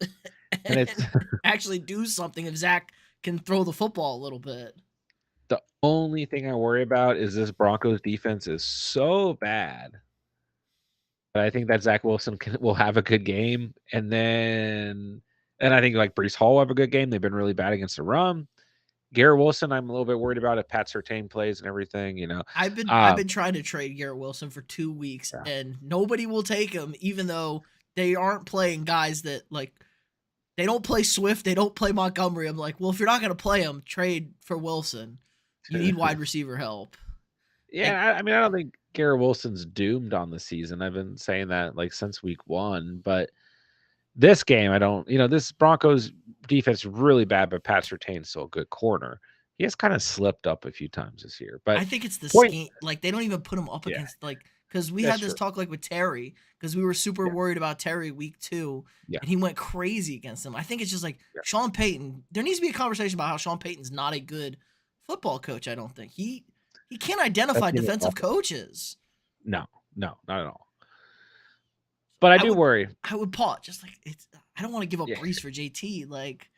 And it's and actually do something if Zach can throw the football a little bit. the only thing I worry about is this Broncos defense is so bad. But I think that Zach Wilson will have a good game. And I think like Brees Hall will have a good game. They've been really bad against the run. Garrett Wilson, I'm a little bit worried about if Pat Surtain plays and everything, you know. I've been trying to trade Garrett Wilson for 2 weeks Yeah. and nobody will take him, even though they aren't playing guys that like they don't play Swift, they don't play Montgomery. I'm like, well, if you're not going to play him, trade for Wilson. You need wide receiver help. And Yeah, I mean, I don't think Garrett Wilson's doomed on the season. I've been saying that like since week 1, but this game, I don't. This Broncos defense is really bad, but Pat Surtain's still a good corner. He has kind of slipped up a few times this year, but I think it's the point. scheme. Like they don't even put him up Yeah, against like because we that's had this true. talk like with Terry because we were super Yeah, worried about Terry week 2 yeah, and he went crazy against him. I think it's just like yeah. Sean Payton. There needs to be a conversation about how Sean Payton's not a good football coach. I don't think he can't That identify team is defensive awful. coaches. No, no, not at all. But I I do would worry. I would pause just like it's. I don't want to give up Yeah. Brees for JT. Like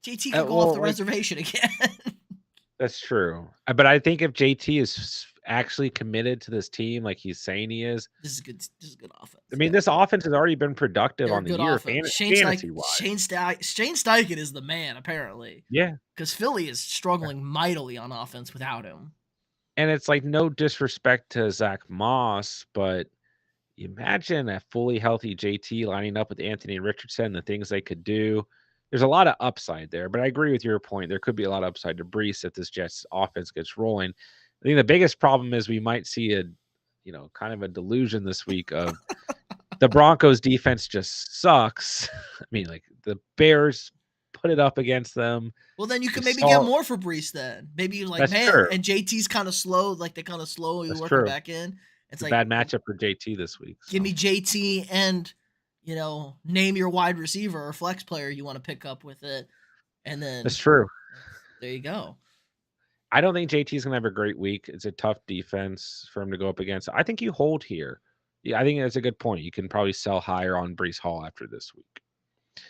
JT could go off Well, the like reservation again. that's true. But I think if JT is actually committed to this team, like he's saying he is, This is good. This is good offense. I Yeah. mean, this offense has already been productive They're a on the good year, offense. fantasy wise. Shane Steichen is the man, apparently. Yeah. Because Philly is struggling mightily on offense without him. And it's like no disrespect to Zach Moss, but imagine a fully healthy JT lining up with Anthony Richardson, the things they could do. there's a lot of upside there. But I agree with your point. There could be a lot of upside to Brees if this Jets offense gets rolling. I think the biggest problem is we might see a, kind of a delusion this week of the Broncos defense just sucks. I mean, like the Bears put it up against them. Well, then you We could maybe get saw more for Brees then. Maybe you're like, that's man, true. and JT's kind of slow, like they kind of slowly That's work him true. back in. It's It's a like, bad matchup for JT this week. give So me JT and, name your wide receiver or flex player you want to pick up with it. And that's then true. there you go. I don't think JT's gonna have a great week. It's a tough defense for him to go up against. I think you hold here. Yeah, I think that's a good point. You can probably sell higher on Brees Hall after this week.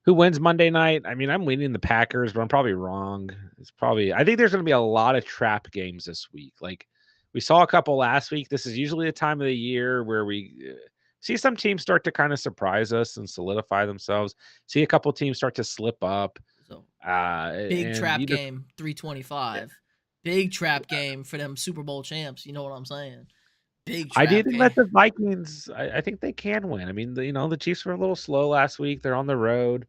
Who wins Monday night? I mean, I'm leaning the Packers, but I'm probably wrong. I think there's going to be a lot of trap games this week. Like we saw a couple last week. This is usually a time of the year where we see some teams start to kind of surprise us and solidify themselves. See a couple teams start to slip up. So big And trap you just, game, yeah. 325. Big trap game for them Super Bowl champs. You know what I'm saying? Big I do trap think game. that the Vikings, I think they can win. I mean, the Chiefs were a little slow last week. They're on the road.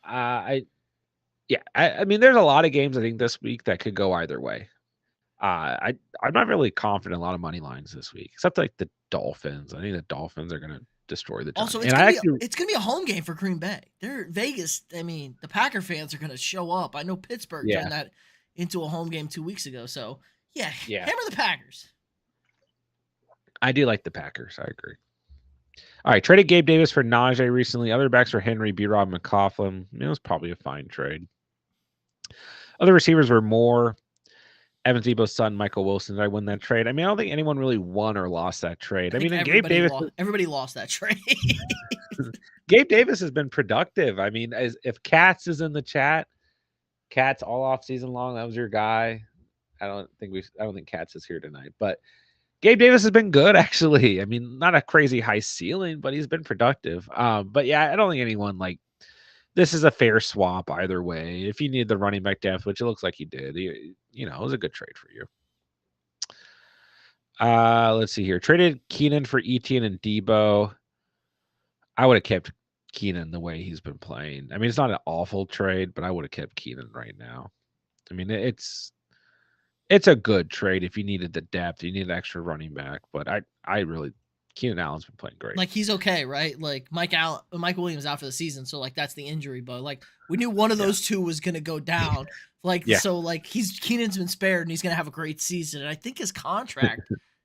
I Yeah, I mean, there's a lot of games I think this week that could go either way. I'm not really confident in a lot of money lines this week, except like the Dolphins. I think the Dolphins are going to destroy the Giants. Also, And I actually, it's gonna be a home game for Green Bay. They're Vegas. I mean, the Packer fans are gonna show up. I know Pittsburgh yeah, turned that into a home game 2 weeks ago. So yeah, yeah, hammer the Packers. I do like the Packers. I agree. All right, traded Gabe Davis for Najee recently. Other backs were Henry, B. Rob, McCaughlin. It was probably a fine trade. Other receivers were Moore, Evans Debo's son, Michael Wilson. Did I win that trade? I mean, I don't think anyone really won or lost that trade. I I think mean, and Gabe Davis. everybody lost that trade. Gabe Davis has been productive. I mean, if Katz is in the chat, Katz all off season long, that was your guy. I don't think Katz is here tonight, but Gabe Davis has been good actually. I mean, not a crazy high ceiling, but he's been productive. But yeah, I don't think anyone like this is a fair swap either way. If you need the running back depth, which it looks like he did, it was a good trade for you. Let's see here. Traded Keenan for Etienne and Debo. I would have kept Keenan the way he's been playing. I mean, it's not an awful trade, but I would have kept Keenan right now. I mean, it's a good trade if you needed the depth, you need an extra running back. But I really Keenan Allen's been playing great. Like he's okay, right? Like Mike Williams out for the season, so like that's the injury, but like we knew one of Yeah. those two was gonna go down. Like Yeah, so, like Keenan's been spared and he's gonna have a great season. And I think his contract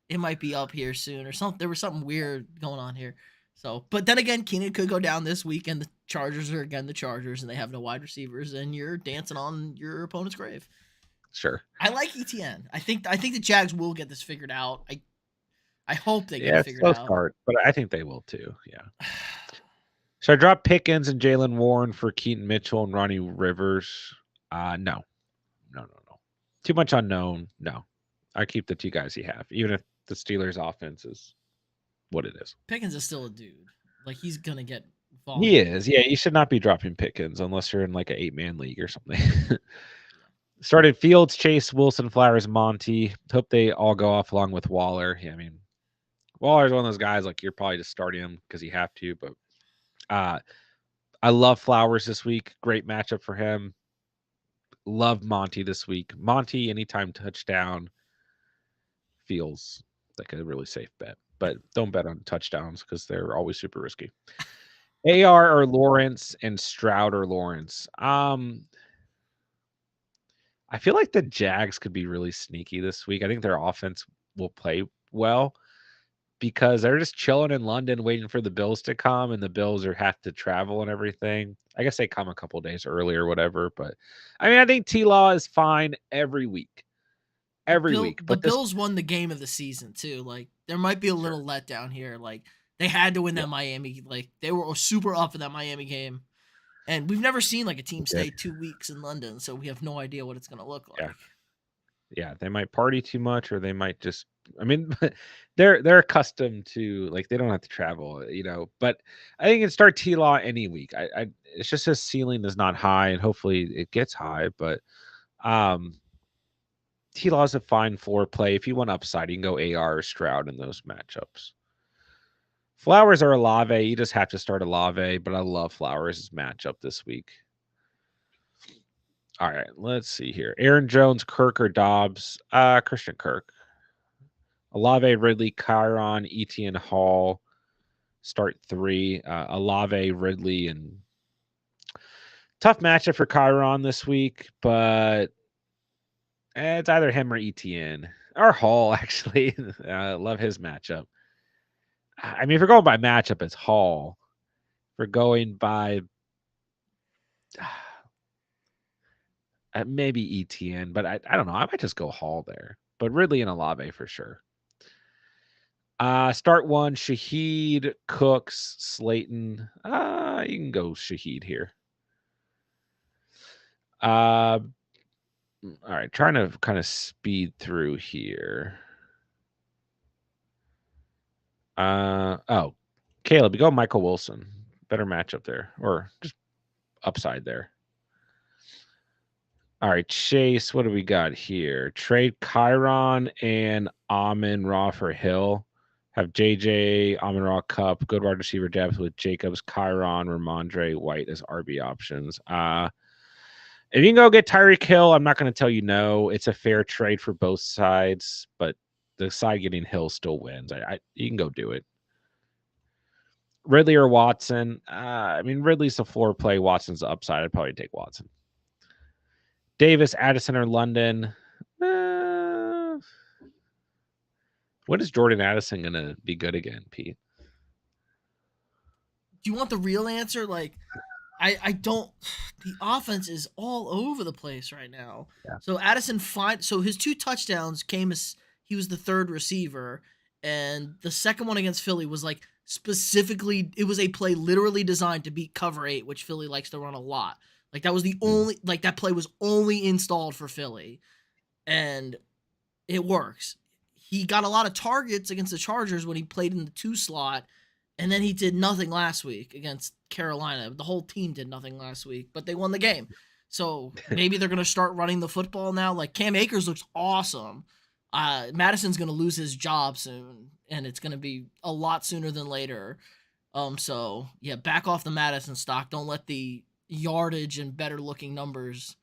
it might be up here soon or something. There was something weird going on here. So, but then again, Keenan could go down this week, and the Chargers are again the Chargers, and they have no wide receivers, and you're dancing on your opponent's grave. sure. I like ETN. I think the Jags will get this figured out. I hope they get Yeah, it it's figured slow out. start, but I think they will too. Yeah. So I dropped Pickens and Jalen Warren for Keaton Mitchell and Ronnie Rivers. No, no, no, no. Too much unknown. No, I keep the two guys you have, even if the Steelers' offense is what it is. Pickens is still a dude. Like he's gonna get He volume. is. Yeah, you should not be dropping Pickens unless you're in like an 8-man league or something. Yeah. Started Fields, Chase, Wilson, Flowers, Monty. Hope they all go off along with Waller. Yeah, I mean, Waller's one of those guys like you're probably just starting him because you have to. But uh, I love Flowers this week. Great matchup for him. Love Monty this week. Monty anytime touchdown feels like a really safe bet. But don't bet on touchdowns because they're always super risky. AR or Lawrence and Stroud or Lawrence. I feel like the Jags could be really sneaky this week. I think their offense will play well because they're just chilling in London waiting for the Bills to come, and the Bills are have to travel and everything. I guess they come a couple days early or whatever, but I mean, I think T Law is fine every week. Every week. The But this Bills won the game of the season too. Like there might be a sure. little letdown here. Like they had to win Yeah, that Miami. Like they were super up in that Miami game, and we've never seen like a team they stay 2 weeks in London, so we have no idea what it's gonna look yeah. like. Yeah, they might party too much or they might just I mean they're accustomed to like they don't have to travel. But I think it start T Law any week. I it's just his ceiling is not high and hopefully it gets high, but um T Law's a fine floor play. If you want upside, you can go AR or Stroud in those matchups. Flowers are Olave. You just have to start Olave, but I love Flowers' matchup this week. All right, let's see here. Aaron Jones, Kirk, or Dobbs? Christian Kirk. Olave, Ridley, Kyron, Etienne, Hall. Start 3. Olave, Ridley, and tough matchup for Kyron this week, but it's either him or Etienne or Hall. Actually, love his matchup. I mean, if we're going by matchup, it's Hall. If we're going by maybe ETN, but I don't know. I might just go Hall there, but Ridley and Olave for sure. Start 1, Shaheed, Cooks, Slayton. You can go Shaheed here. All right, trying to kind of speed through here. Caleb, you go Michael Wilson. Better matchup there, or just upside there. All right, Chase, what do we got here? Trade Chiron and Amon Ra for Hill. Have JJ, Amon Ra, Cup, good wide receiver depth with Jacobs, Chiron, Ramondre, White as RB options. If you can go get Tyreek Hill, I'm not going to tell you no. It's a fair trade for both sides, but the side getting Hill still wins. You can go do it. Ridley or Watson? I mean, Ridley's the floor play. Watson's the upside. I'd probably take Watson. Davis, Addison, or London? When is Jordan Addison going to be good again, Pete? Do you want the real answer? Like, I don't. The offense is all over the place right now. Yeah. So Addison so his 2 touchdowns came as he was the third receiver, and the second one against Philly was like specifically, it was a play literally designed to beat cover 8, which Philly likes to run a lot. Like that was the only like that play was only installed for Philly, and it works. He got a lot of targets against the Chargers when he played in the 2 slot, and then he did nothing last week against Carolina. The whole team did nothing last week, but they won the game. So maybe they're going to start running the football now. Like Cam Akers looks awesome. Madison's going to lose his job soon, and it's going to be a lot sooner than later. So yeah, back off the Madison stock. Don't let the yardage and better looking numbers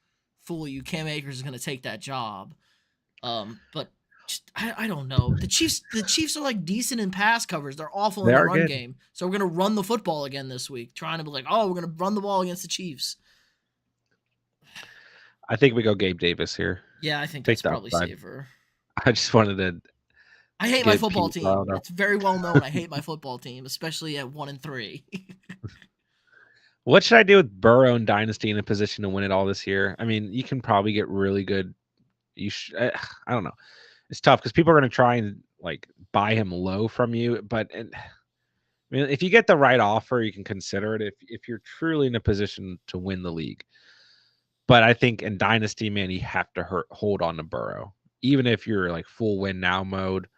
fool you. Cam Akers is going to take that job. But I don't know. The Chiefs are like decent in pass covers. They're awful in the run game. So we're gonna run the football again this week, trying to be like, oh, we're gonna run the ball against the Chiefs. I think we go Gabe Davis here. Yeah, I think that's probably safer. I just wanted to. I hate my football team. It's very well known. I hate my football team, especially at 1-3. What should I do with Burrow and Dynasty in a position to win it all this year? I mean, you can probably get really good. I don't know. It's tough because people are going to try and like buy him low from you. But I mean, if you get the right offer, you can consider it. If you're truly in a position to win the league, but I think in Dynasty, man, you have to hold on to Burrow, even if you're like full win now mode.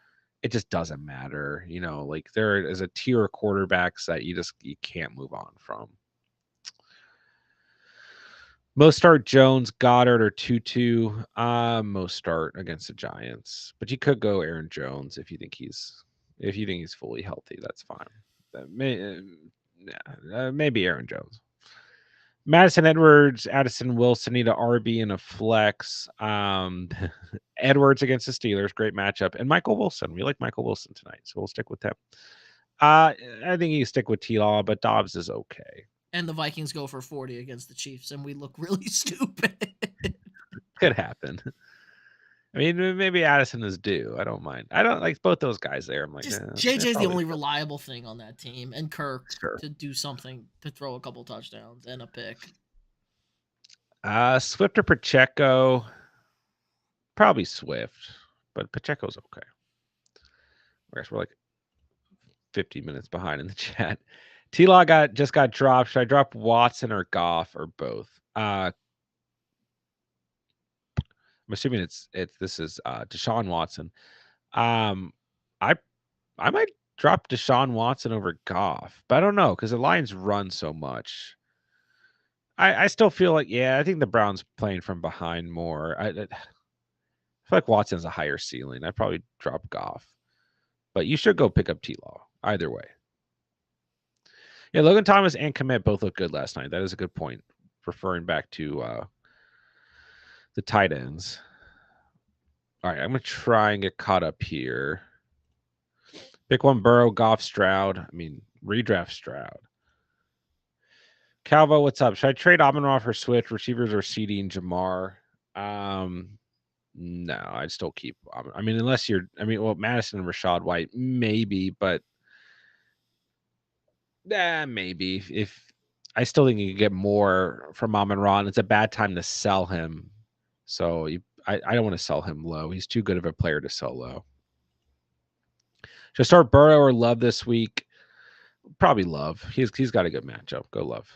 It just doesn't matter, Like there is a tier of quarterbacks that you can't move on from. Most start Jones, Goddard, or Tutu. Most start against the Giants, but you could go Aaron Jones if you think he's fully healthy. That's fine. Maybe Aaron Jones. Madison, Edwards, Addison, Wilson need a RB and a flex. Edwards against the Steelers, great matchup, and Michael Wilson. We like Michael Wilson tonight, so we'll stick with him. I think you stick with T-Law, but Dobbs is okay. And the Vikings go for 40 against the Chiefs, and we look really stupid. Could happen. I mean, maybe Addison is due. I don't mind. I don't like both those guys there. I'm like, JJ's the only reliable thing on that team, and Kirk to do something, to throw a couple touchdowns and a pick. Swift or Pacheco? Probably Swift, but Pacheco's okay. I guess we're like 50 minutes behind in the chat. T-Law just got dropped. Should I drop Watson or Goff or both? I'm assuming this is Deshaun Watson. I might drop Deshaun Watson over Goff, but I don't know because the Lions run so much. I still feel like I think the Browns playing from behind more. I feel like Watson's a higher ceiling. I'd probably drop Goff, but you should go pick up T-Law either way. Yeah, Logan Thomas and Kmet both look good last night. That is a good point. Referring back to the tight ends. All right, I'm gonna try and get caught up here. Pick one: Burrow, Goff, Stroud. I mean, redraft Stroud. Calvo, what's up? Should I trade Amon-Ra for Switch? Receivers are seeding Jamar. Um, no, I'd still keep. I mean, unless you're. I mean, well, Madison and Rashad White, maybe, but maybe if I still think you can get more from Amon-Ra, and it's a bad time to sell him. So I don't want to sell him low. He's too good of a player to sell low. Should I start Burrow or Love this week? Probably Love. He's got a good matchup. Go Love.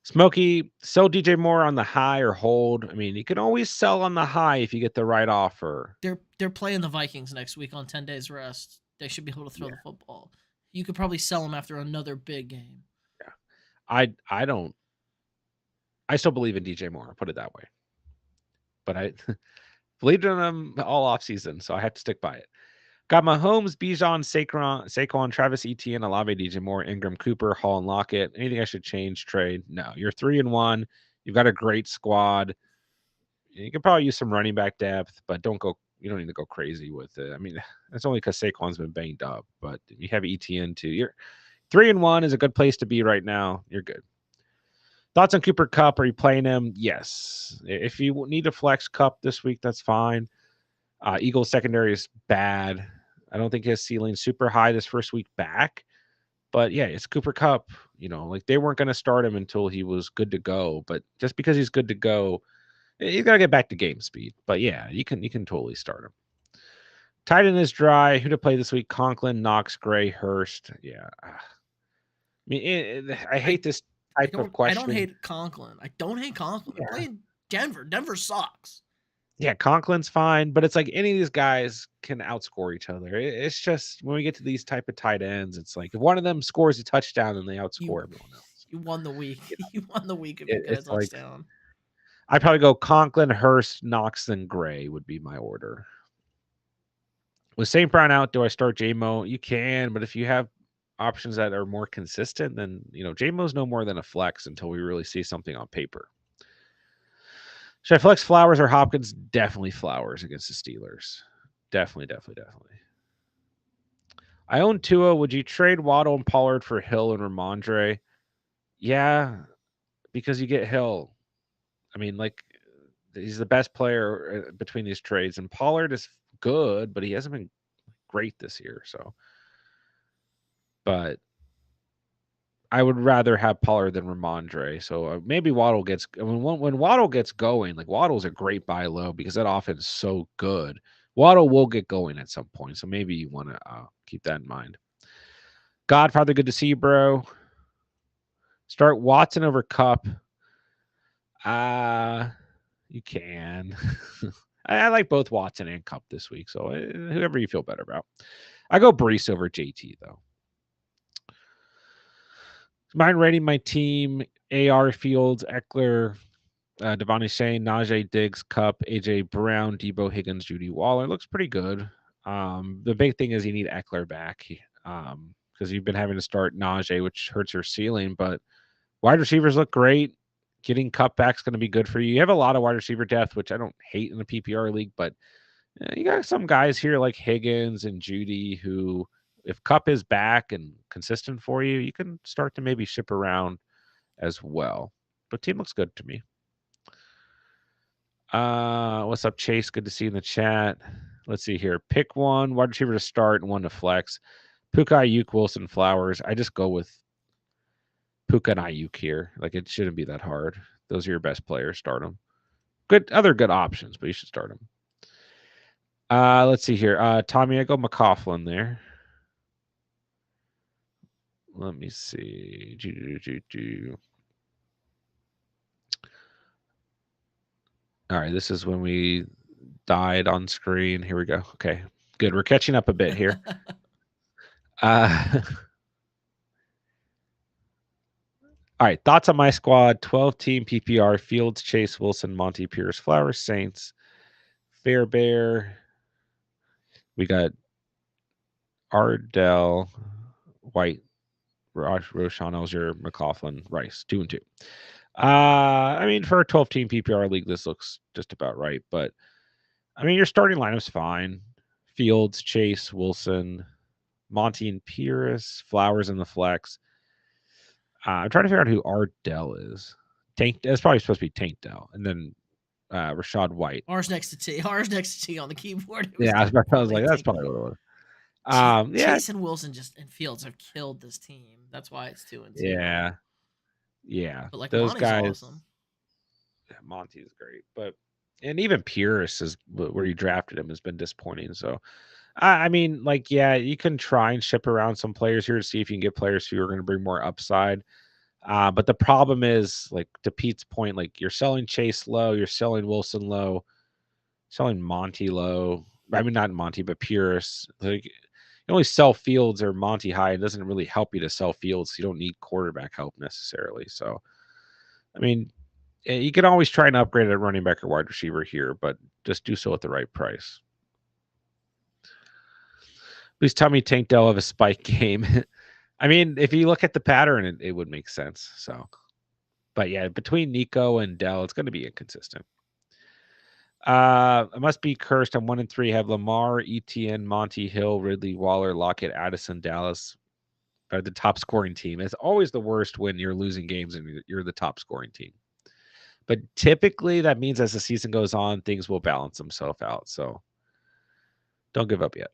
Smokey, sell DJ Moore on the high or hold. I mean, you can always sell on the high if you get the right offer. They're playing the Vikings next week on 10 days rest. They should be able to throw Yeah, the football. You could probably sell them after another big game. yeah. I don't. I still believe in DJ Moore. I'll put it that way. But I believed in him all off season, so I have to stick by it. Got Mahomes, Bijan, Saquon, Travis Etienne, Olave, DJ Moore, Ingram, Cooper, Hall, and Lockett. Anything I should change, trade? No. You're 3-1. You've got a great squad. You could probably use some running back depth, but don't go. You don't need to go crazy with it. I mean, that's only because Saquon's been banged up, but you have ETN too. You're 3-1 is a good place to be right now. You're good. Thoughts on Cooper Cup? Are you playing him? Yes. If you need to flex Cup this week, that's fine. Eagles secondary is bad. I don't think his ceiling's super high this first week back. But yeah, it's Cooper Cup. Like they weren't going to start him until he was good to go. But just because he's good to go, you got to get back to game speed. But yeah, you can totally start him. Tight end is dry. Who to play this week? Conklin, Knox, Gray, Hurst. Yeah. I mean, I hate this type of I don't question. hate Conklin. I don't hate Conklin. They're Yeah. playing Denver. Denver sucks. Yeah, Conklin's fine, but it's like any of these guys can outscore each other. It's just when we get to these type of tight ends, it's like if one of them scores a touchdown, then they You outscore everyone else. you won the week. You won the week if you get a It's like touchdown. I'd probably go Conklin, Hurst, Knox, and Gray would be my order. With St. Brown out, do I start JMO? You can, but if you have options that are more consistent, then JMO's no more than a flex until we really see something on paper. Should I flex Flowers or Hopkins? Definitely Flowers against the Steelers. Definitely. I own Tua. Would you trade Waddle and Pollard for Hill and Ramondre? Yeah, because you get Hill. I mean, like he's the best player between these trades, and Pollard is good, but he hasn't been great this year. So, but I would rather have Pollard than Ramondre. So maybe Waddle gets. I mean, when Waddle gets going, like Waddle's a great buy low because that offense is so good. Waddle will get going at some point, so maybe you want to keep that in mind. Godfather, good to see you, bro. Start Watson over Cup. You can. I like both Watson and Cup this week, so whoever you feel better about. I go Brees over JT though. Mind rating my team: AR Fields, Eckler, Devontae Shane, Najee Diggs, Cup, AJ Brown, Debo Higgins, Judy Waller. Looks pretty good. The big thing is you need Eckler back because you've been having to start Najee, which hurts your ceiling. But wide receivers look great. Getting Cup back is going to be good for you. You have a lot of wide receiver depth, which I don't hate in the PPR league, but you got some guys here like Higgins and Judy who, if Cup is back and consistent for you, you can start to maybe ship around as well. But team looks good to me. What's up, Chase? Good to see you in the chat. Let's see here. Pick one wide receiver to start and one to flex. Puka, Ayuk, Wilson, Flowers. I just go with Puka and Ayuk here. Like it shouldn't be that hard. Those are your best players. Start them. Other good options, but you should start them. Let's see here. Tommy, I go McCaughlin there. Let me see. All right, this is when we died on screen. Here we go. Okay, good. We're catching up a bit here. All right, thoughts on my squad: 12-team PPR: Fields, Chase, Wilson, Monty, Pierce, Flowers, Saints, Fairbear. We got Ardell, White, Roshan, Elger, McLaughlin, Rice, 2 and 2. I mean, for a 12-team PPR league, this looks just about right. But I mean, your starting lineup's fine. Fields, Chase, Wilson, Monty and Pierce, Flowers in the flex. I'm trying to figure out who Ardell is. Tank. That's probably supposed to be Tank Dell, and then Rashad White. R's next to T. R's next to T on the keyboard. It was Yeah, I was definitely like, that's Tank. probably what it was. Yeah, Chase and Wilson just and Fields have killed this team. That's why it's 2-2. yeah, yeah. But like Those Monty's guys. awesome. Monty is great, but and even Pierce is where you drafted him has been disappointing. So, I mean, like, yeah, you can try and ship around some players here to see if you can get players who are going to bring more upside. But the problem is, like to Pete's point, like you're selling Chase low, you're selling Wilson low, selling Monty low. I mean, not Monty, but Pierce. Like you only sell Fields or Monty high. It doesn't really help you to sell Fields. You don't need quarterback help necessarily. So, I mean, you can always try and upgrade a running back or wide receiver here, but just do so at the right price. Please tell me Tank Dell have a spike game. I mean, if you look at the pattern, it would make sense. So, but yeah, between Nico and Dell, it's going to be inconsistent. It must be cursed. I'm 1-3. Have Lamar, Etienne, Monty Hill, Ridley, Waller, Lockett, Addison, Dallas are the top scoring team. It's always the worst when you're losing games and you're the top scoring team. But typically, that means as the season goes on, things will balance themselves out. So don't give up yet.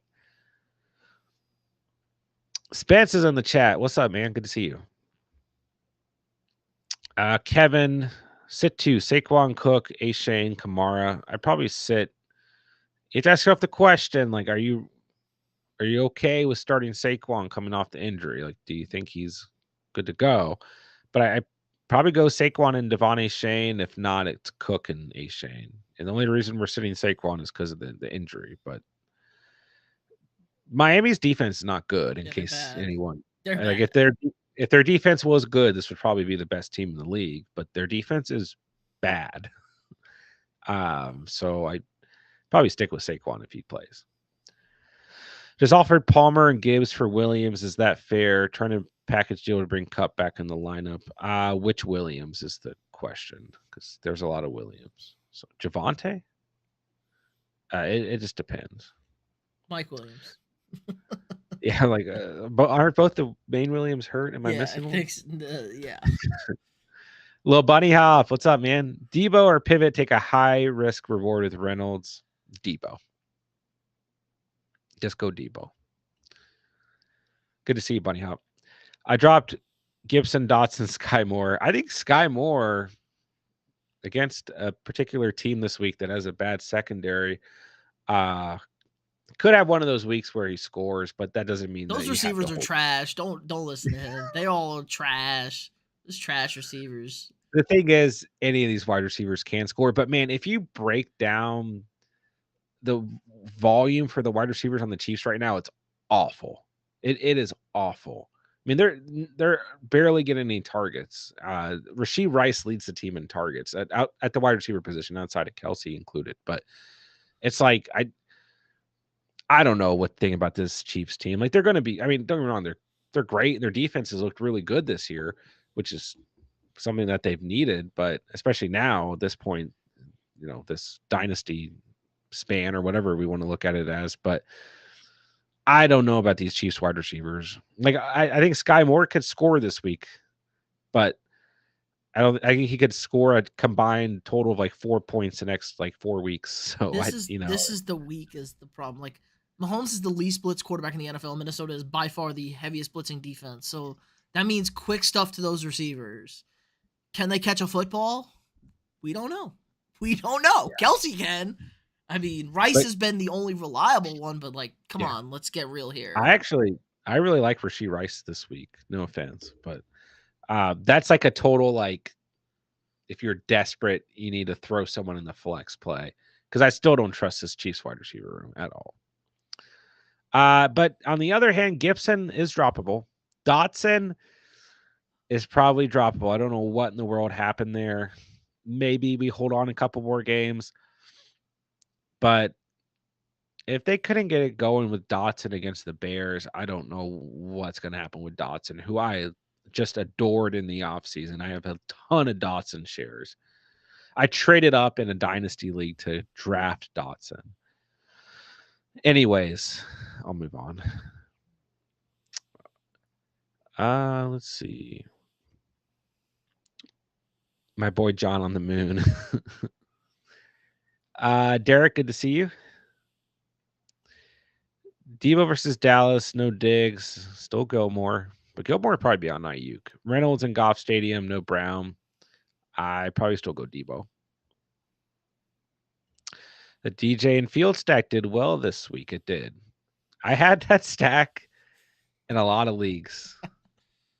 Spence is in the chat. What's up, man? Good to see you. Kevin, sit two. Saquon, Cook, A. Shane, Kamara. I'd probably sit. You have to ask yourself the question: like, are you okay with starting Saquon coming off the injury? Like, do you think he's good to go? But I probably go Saquon and Devon A. Shane. If not, it's Cook and A. Shane. And the only reason we're sitting Saquon is because of the injury. But Miami's defense is not good. In Yeah, they're case bad. anyone They're like, bad. if their defense was good, this would probably be the best team in the league. But their defense is bad. So I probably stick with Saquon if he plays. Just offered Palmer and Gibbs for Williams. Is that fair? Trying to package deal to bring Cup back in the lineup. Which Williams is the question? Because there's a lot of Williams. So Javante? It just depends. Mike Williams. Yeah, like, but aren't both the main Williams hurt? Am I Yeah, I missing one? think. Yeah. Lil Bunny Hoff, what's up, man? Debo or Pivot take a high risk reward with Reynolds? Debo. Just go Debo. Good to see you, Bunny Hop. I dropped Gibson, Dotson, Sky Moore. I think Sky Moore against a particular team this week that has a bad secondary could have one of those weeks where he scores, but that doesn't mean that Those you have to receivers are hold. trash. Don't listen to him. They all are trash. Just trash receivers. The thing is, any of these wide receivers can score, but man, if you break down the volume for the wide receivers on the Chiefs right now, it's awful. It is awful. I mean, they're barely getting any targets. Rashee Rice leads the team in targets at the wide receiver position, outside of Kelsey included. But it's like I don't know what thing about this Chiefs team. Like they're going to be. I mean, don't get me wrong, they're great. Their defense has looked really good this year, which is something that they've needed. But especially now at this point, this dynasty span or whatever we want to look at it as. But I don't know about these Chiefs wide receivers. Like I think Sky Moore could score this week, but I think he could score a combined total of like 4 points the next like 4 weeks. So This is the weak is the problem. Like Mahomes is the least blitz quarterback in the NFL. Minnesota is by far the heaviest blitzing defense. So that means quick stuff to those receivers. Can they catch a football? We don't know. We don't know. yeah. Kelsey can. I mean, Rice But has been the only reliable one, but like, come yeah, on, let's get real here. I really like Rashee Rice this week. No offense, but that's like a total like if you're desperate, you need to throw someone in the flex play because I still don't trust this Chiefs wide receiver room at all. But on the other hand, Gibson is droppable. Dotson is probably droppable. I don't know what in the world happened there. Maybe we hold on a couple more games. But if they couldn't get it going with Dotson against the Bears, I don't know what's going to happen with Dotson, who I just adored in the offseason. I have a ton of Dotson shares. I traded up in a dynasty league to draft Dotson. Anyways, I'll move on. Let's see. My boy John on the moon. Derek, good to see you. Debo versus Dallas, no Diggs, still Gilmore, but Gilmore would probably be on Ayuk. Reynolds and Goff Stadium, no Brown. I probably still go Debo. The DJ and Field stack did well this week. It did. I had that stack in a lot of leagues,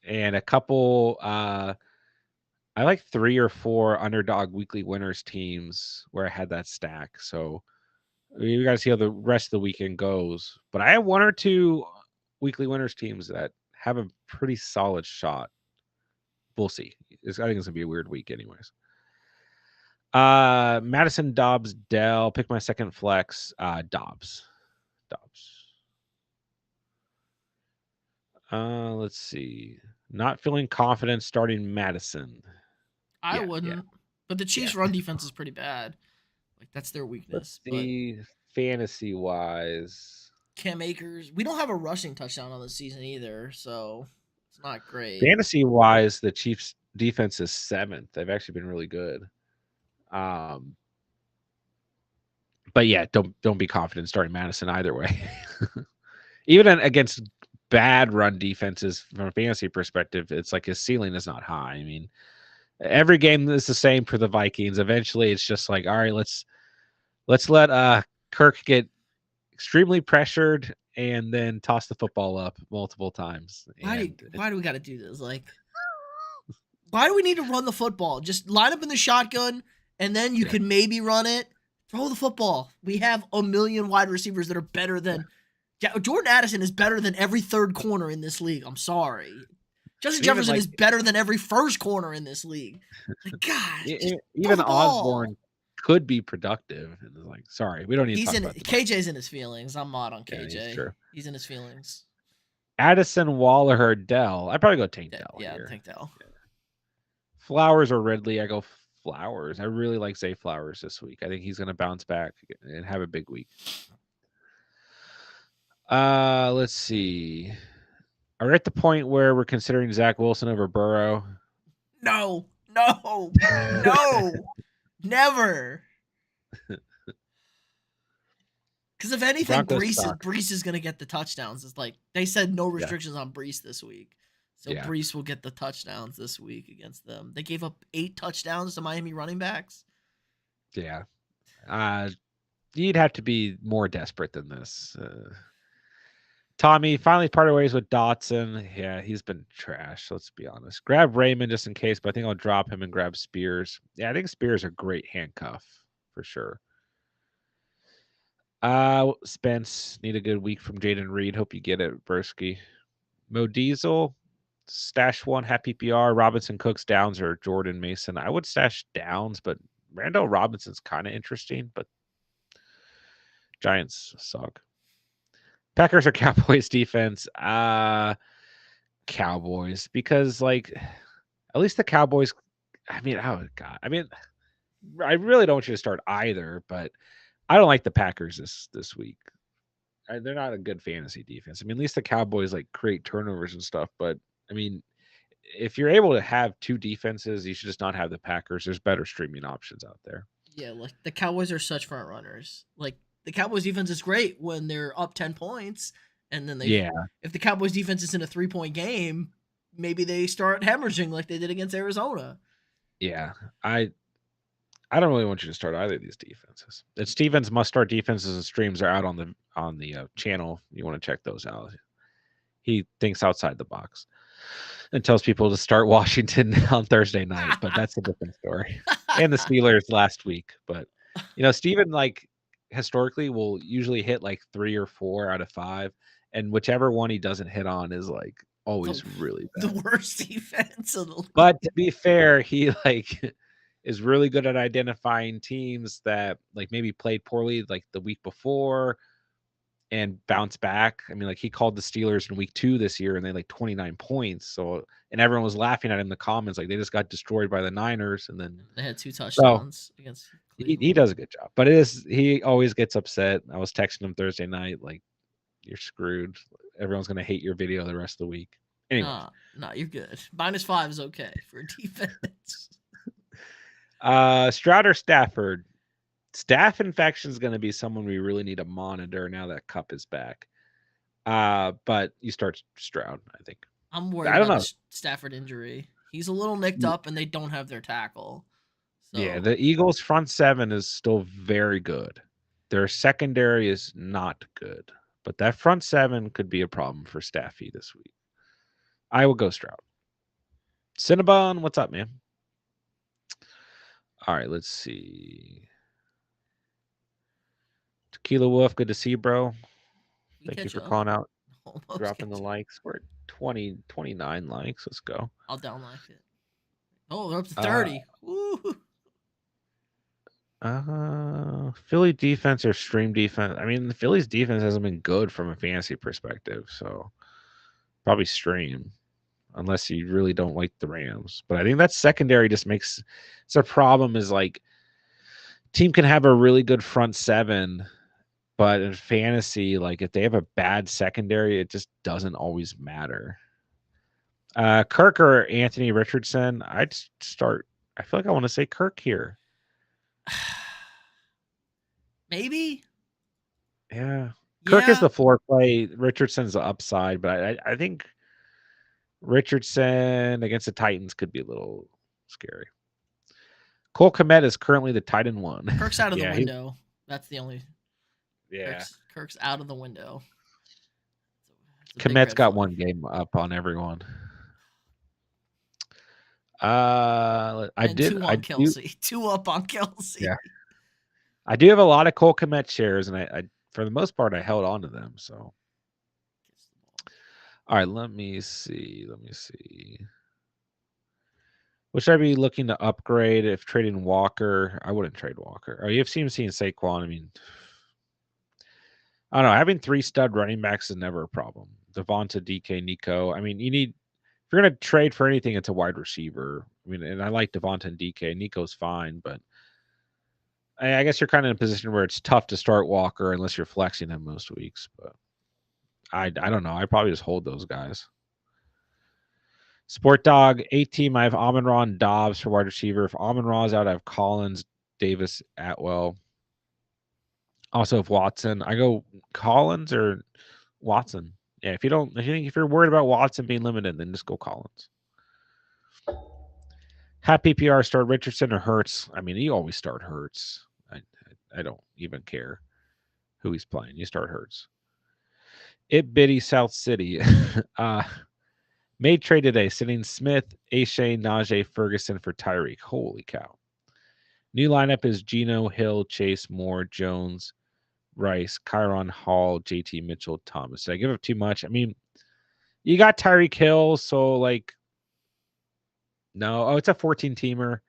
and a couple. I like 3 or 4 underdog weekly winners teams where I had that stack. So we got to see how the rest of the weekend goes. But I have 1 or 2 weekly winners teams that have a pretty solid shot. We'll see. I think it's gonna be a weird week, anyways. Madison, Dobbs, Dell. Pick my second flex. Dobbs. Let's see. Not feeling confident starting Madison. I Yeah. wouldn't. But the Chiefs' run defense is pretty bad. Like that's their Let's weakness. But see. Fantasy wise, Cam Akers, we don't have a rushing touchdown on the season either, so it's not great. fantasy wise, the Chiefs defense is 7th. They've actually been really good. Um, but yeah, don't be confident starting Madison either way. Even against bad run defenses from a fantasy perspective, it's like his ceiling is not high. I mean, every game is the same for the Vikings. Eventually, it's just like, all right, let's let Kirk get extremely pressured and then toss the football up multiple times. Why do we got to do this? Like, why do we need to run the football? Just line up in the shotgun, and then you can maybe run it. Throw the football. We have a million wide receivers that are better than Jordan Addison is better than every third corner in this league. I'm sorry. Justin Jefferson is better than every first corner in this league. Like, God, even Osborne could be productive. And like, sorry, we don't need to talk about KJ's in his feelings. I'm not on KJ. Yeah, true. He's in his feelings. Addison, Waller, Dell. I'd probably go Tank Dell. Yeah, here. Tank Dell. Yeah. Flowers or Ridley, I go Flowers. I really like Zay Flowers this week. I think he's going to bounce back and have a big week. Let's see. Are we at the point where we're considering Zach Wilson over Burrow? No, never. Because if anything, Brees is going to get the touchdowns. It's like they said no restrictions on Brees this week. So Brees will get the touchdowns this week against them. They gave up 8 touchdowns to Miami running backs. Yeah. You'd have to be more desperate than this. Tommy finally parted ways with Dotson. Yeah, he's been trash. Let's be honest. Grab Raymond just in case, but I think I'll drop him and grab Spears. Yeah, I think Spears are a great handcuff for sure. Spence, need a good week from Jaden Reed. Hope you get it, Bursky. Mo Diesel, stash 1, happy PR. Robinson, Cooks, Downs, or Jordan Mason. I would stash Downs, but Randall Robinson's kind of interesting, but Giants suck. Packers or Cowboys defense? Cowboys, because like at least the Cowboys. I mean, oh god, I mean, I really don't want you to start either, but I don't like the Packers this week. They're not a good fantasy defense. I mean, at least the Cowboys like create turnovers and stuff, but I mean, if you're able to have 2 defenses, you should just not have the Packers. There's better streaming options out there. Yeah, like the Cowboys are such front runners. Like the Cowboys defense is great when they're up 10 points, and then if the Cowboys defense is in a 3-point game, maybe they start hemorrhaging like they did against Arizona. Yeah, I don't really want you to start either of these defenses. It's Steven's must-start defenses and streams are out on the channel. You want to check those out. He thinks outside the box and tells people to start Washington on Thursday night, but that's a different story. And the Steelers last week, but Steven like historically will usually hit like 3 or 4 out of 5, and whichever one he doesn't hit on is like always really bad. The worst defense of the league. But to be fair, he like is really good at identifying teams that like maybe played poorly like the week before and bounce back. I mean, like he called the Steelers in week 2 this year and they like 29 points. So and everyone was laughing at him in the comments like they just got destroyed by the Niners and then They had 2 so touchdowns against he Cleveland. does a good job. But it is he always gets upset. I was texting him Thursday night like you're screwed. Everyone's gonna hate your video the rest of the week. Anyways, Nah, you're good. -5 is okay for a defense. Stroud or Stafford. Staph infection is going to be someone we really need to monitor now that Cup is back. But you start Stroud, I think. I'm worried I don't about know. the Stafford injury. He's a little nicked up, and they don't have their tackle. Yeah, So the Eagles' front seven is still very good. Their secondary is not good, but that front seven could be a problem for Staffy this week. I will go Stroud. Cinnabon, what's up, man? All right, let's see. Tequila Wolf, good to see you, bro. we Thank you catch for up. calling out, Almost dropping the catch up. likes. We're at 29 likes. Let's go. I'll downlife it. Oh, they're up to Uh, 30. Woo! Philly defense or stream defense. I mean, the Phillies defense hasn't been good from a fantasy perspective, so probably stream unless you really don't like the Rams. But I think that secondary just makes it's a problem. Is like team can have a really good front seven, but in fantasy, like if they have a bad secondary, it just doesn't always matter. Kirk or Anthony Richardson, I'd start. I feel like I want to say Kirk here. Maybe. Yeah. Kirk is Yeah. the floor play. Richardson's the upside, but I think Richardson against the Titans could be a little scary. Cole Kmet is currently the Titan one. Kirk's out of the Yeah, window. That's the only. yeah. Kirk's out of the window. It's a big Kmet's red got flag. one game up on everyone. And two I on do, Kelsey. Two up on Kelsey. yeah, I do have a lot of Cole Kmet shares, and I for the most part I held on to them. So, all right, let me see. Let me see. What should I be looking to upgrade if trading Walker? I wouldn't trade Walker. Oh, you've seen Saquon. I mean, I don't know. Having 3 stud running backs is never a problem. Devonta, DK, Nico. I mean, you need if you're gonna trade for anything, it's a wide receiver. I mean, and I like Devonta and DK. Nico's fine, but I guess you're kind of in a position where it's tough to start Walker unless you're flexing him most weeks. But I don't know. I probably just hold those guys. Sport Dog, 8 team. I have Amon Ra and Dobbs for wide receiver. If Amon Ra's out, I have Collins, Davis, Atwell. Also, if Watson, I go Collins or Watson. Yeah, if you're worried about Watson being limited, then just go Collins. Have PPR start Richardson or Hurts. I mean, you always start Hurts. I don't even care who he's playing. You start Hurts. It Bitty South City. Made trade today, sitting Smith, Ashay, Najee, Ferguson for Tyreek. Holy cow. New lineup is Geno, Hill, Chase, Moore, Jones, Rice, Kyron, Hall, JT, Mitchell, Thomas. Did I give up too much? I mean, you got Tyreek Hill, so like, no. Oh, it's a 14 teamer.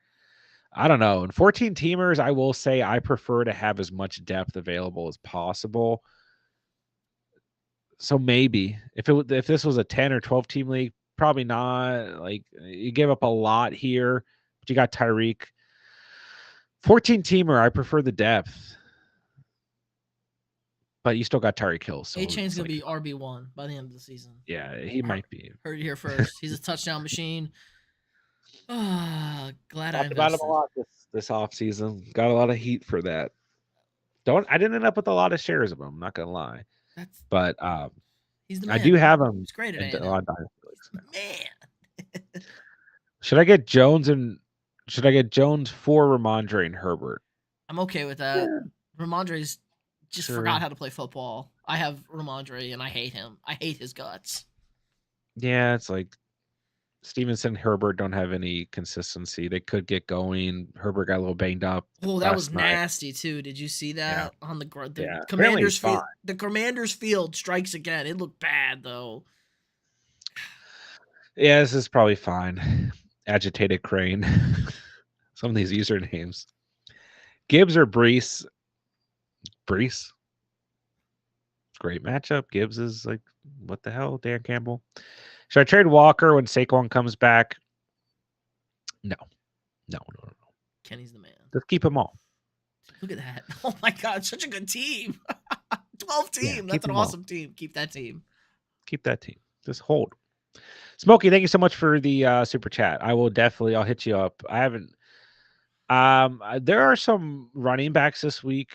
I don't know. In 14 teamers, I will say I prefer to have as much depth available as possible. So maybe if this was a 10 or 12 team league, probably not. Like you give up a lot here, but you got Tyreek. 14 teamer, I prefer the depth. But you still got Tyreek Hill, so A Chain's it's gonna like be RB1 by the end of the season. yeah, he might be. Heard it here first. He's a touchdown machine. Ah, glad I Talked about him a invested. lot this off season. Got a lot of heat for that. I didn't end up with a lot of shares of him, I'm not gonna lie. That's But he's the I man, do man. have him He's great at in a A&M. lot of dynasty leagues now. Man. Should I get Jones for Ramondre and Herbert? I'm okay with that. Yeah, Ramondre's just forgot sure. how to play football. I have Ramondre and I hate him. I hate his guts. Yeah, it's like Stevenson, Herbert don't have any consistency. They could get going. Herbert got a little banged up Oh, that was last night. nasty too. Did you see Yeah, that on the yeah. Apparently he's Commanders fine. field? The Commanders field strikes again. It looked bad though. Yeah, this is probably fine. Agitated Crane. Some of these usernames. Gibbs or Brees? Brees? great matchup. Gibbs is like, what the hell, Dan Campbell? Should I trade Walker when Saquon comes back? No, no. Kenny's the man. Just keep them all. Look at that. Oh my God, such a good team. 12 Yeah, team. keep That's an them all. awesome team. Keep that team. Keep that team. Just hold. Smokey, thank you so much for the super chat. I'll hit you up. I haven't. There are some running backs this week.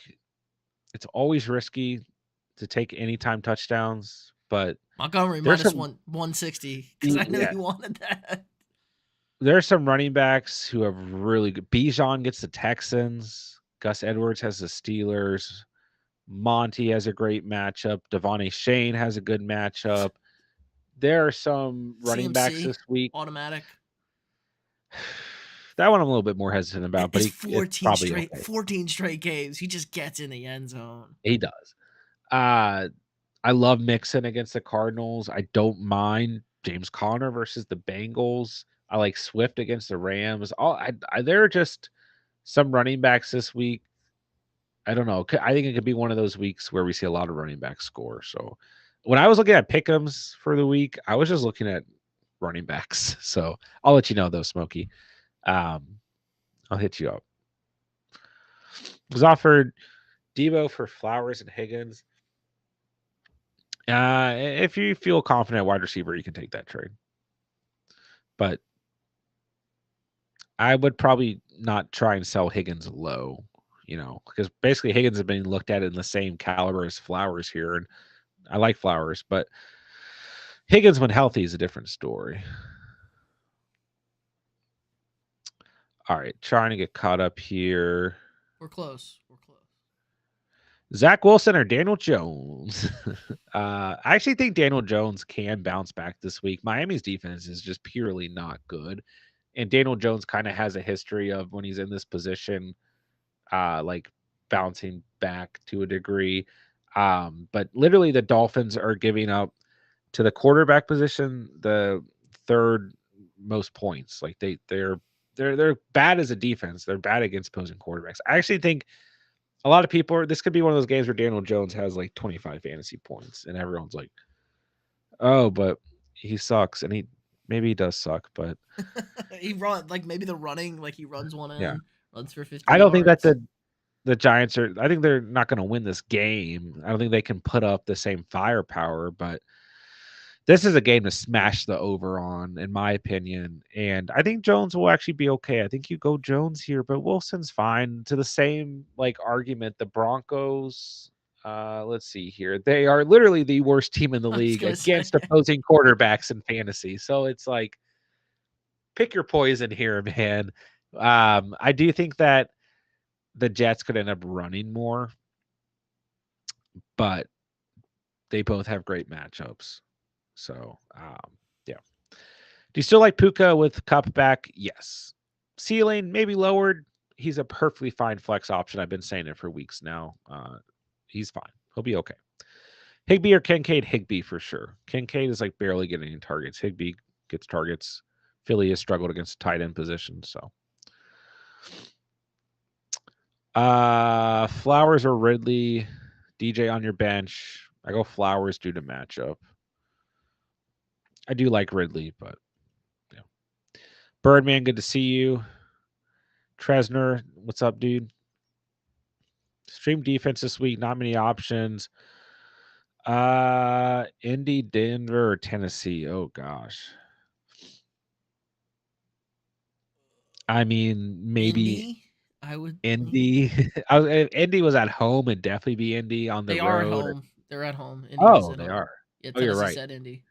It's always risky to take anytime touchdowns, but Montgomery there's minus some 160 because I knew yeah, you wanted that. there's some running backs who have really good. Bijan gets the Texans. Gus Edwards has the Steelers. Monty has a great matchup. Devontae Shane has a good matchup. There are some running backs CMC this week. automatic. That one I'm a little bit more hesitant about, but It's it's 14 probably straight okay. 14 straight games. He just gets in the end zone. He does. Uh, I love Mixon against the Cardinals. I don't mind James Conner versus the Bengals. I like Swift against the Rams. There are just some running backs this week. I don't know. I think it could be one of those weeks where we see a lot of running backs score. So when I was looking at pick'ems for the week, I was just looking at running backs. So I'll let you know though, Smokey. Um, I'll hit you up. Was offered Debo for Flowers and Higgins. If you feel confident at wide receiver, you can take that trade. But I would probably not try and sell Higgins low, because basically Higgins has been looked at in the same caliber as Flowers here, and I like Flowers, but Higgins when healthy is a different story. All right, trying to get caught up here. We're close. Zach Wilson or Daniel Jones? I actually think Daniel Jones can bounce back this week. Miami's defense is just purely not good. And Daniel Jones kind of has a history of when he's in this position, like bouncing back to a degree. But literally the Dolphins are giving up to the quarterback position the third most points. Like they're bad as a defense. They're bad against opposing quarterbacks. I actually think a lot of people this could be one of those games where Daniel Jones has like 25 fantasy points and everyone's like, "Oh, but he sucks." And maybe he does suck, but He run like maybe the running, like he runs one yeah. in, runs for 50 I don't think that yards. the Giants I think they're not going to win this game. I don't think they can put up the same firepower, but this is a game to smash the over on, in my opinion. And I think Jones will actually be okay. I think you go Jones here, but Wilson's fine. To the same argument, the Broncos. Let's see here. They are literally the worst team in the I was league gonna say. against opposing quarterbacks in fantasy. So it's like pick your poison here, man. I do think that the Jets could end up running more, but they both have great matchups. So yeah. Do you still like Puka with Cup back? Yes. Ceiling maybe lowered. He's a perfectly fine flex option. I've been saying it for weeks now. He's fine. He'll be okay. Higby or Kincaid? Higby for sure. Kincaid is like barely getting any targets. Higby gets targets. Philly has struggled against tight end position. So Flowers or Ridley? DJ on your bench. I go Flowers due to matchup. I do like Ridley, but yeah. Birdman, good to see you. Tresner, what's up, dude? Stream defense this week, not many options. Indy, Denver, or Tennessee. Oh gosh. I mean, maybe Indy, I would lean. Indy. If Indy was at home, it'd definitely be Indy on the They are at road. home. They're at home. Indy is Oh, at they home. are. Yeah, Oh, you're Tennessee right. said Indy.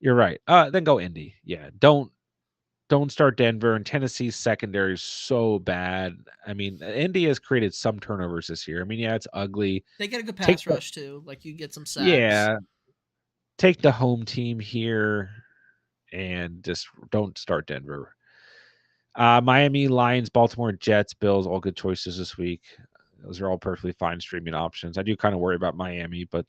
You're right. Then go Indy. Yeah. Don't start Denver, and Tennessee's secondary is so bad. I mean, Indy has created some turnovers this year. I mean, yeah, it's ugly. They get a good Take pass the rush too. Like you get some sacks. Yeah, take the home team here and just don't start Denver. Miami, Lions, Baltimore, Jets, Bills, all good choices this week. Those are all perfectly fine streaming options. I do kind of worry about Miami, but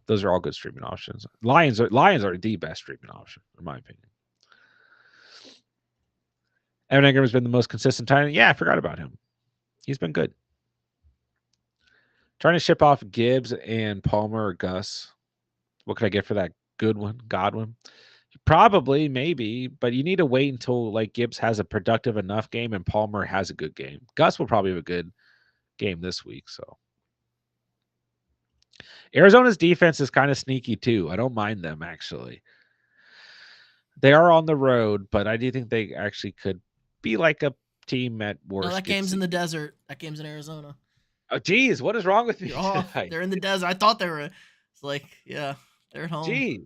those are all good streaming options. Lions are the best streaming option, in my opinion. Evan Engram has been the most consistent tight end. Yeah, I forgot about him. He's been good. Trying to ship off Gibbs and Palmer or Gus. What could I get for that good one, Godwin? Probably, maybe, but you need to wait until like Gibbs has a productive enough game and Palmer has a good game. Gus will probably have a good game this week. So Arizona's defense is kind of sneaky too. I don't mind them actually. They are on the road, but I do think they actually could be like a team at No, worst that gets game's in the. the desert. That game's in Arizona. Oh, geez, what is wrong with me You're off. tonight? They're in the desert. I thought they were. It's like, yeah, they're at home. Geez,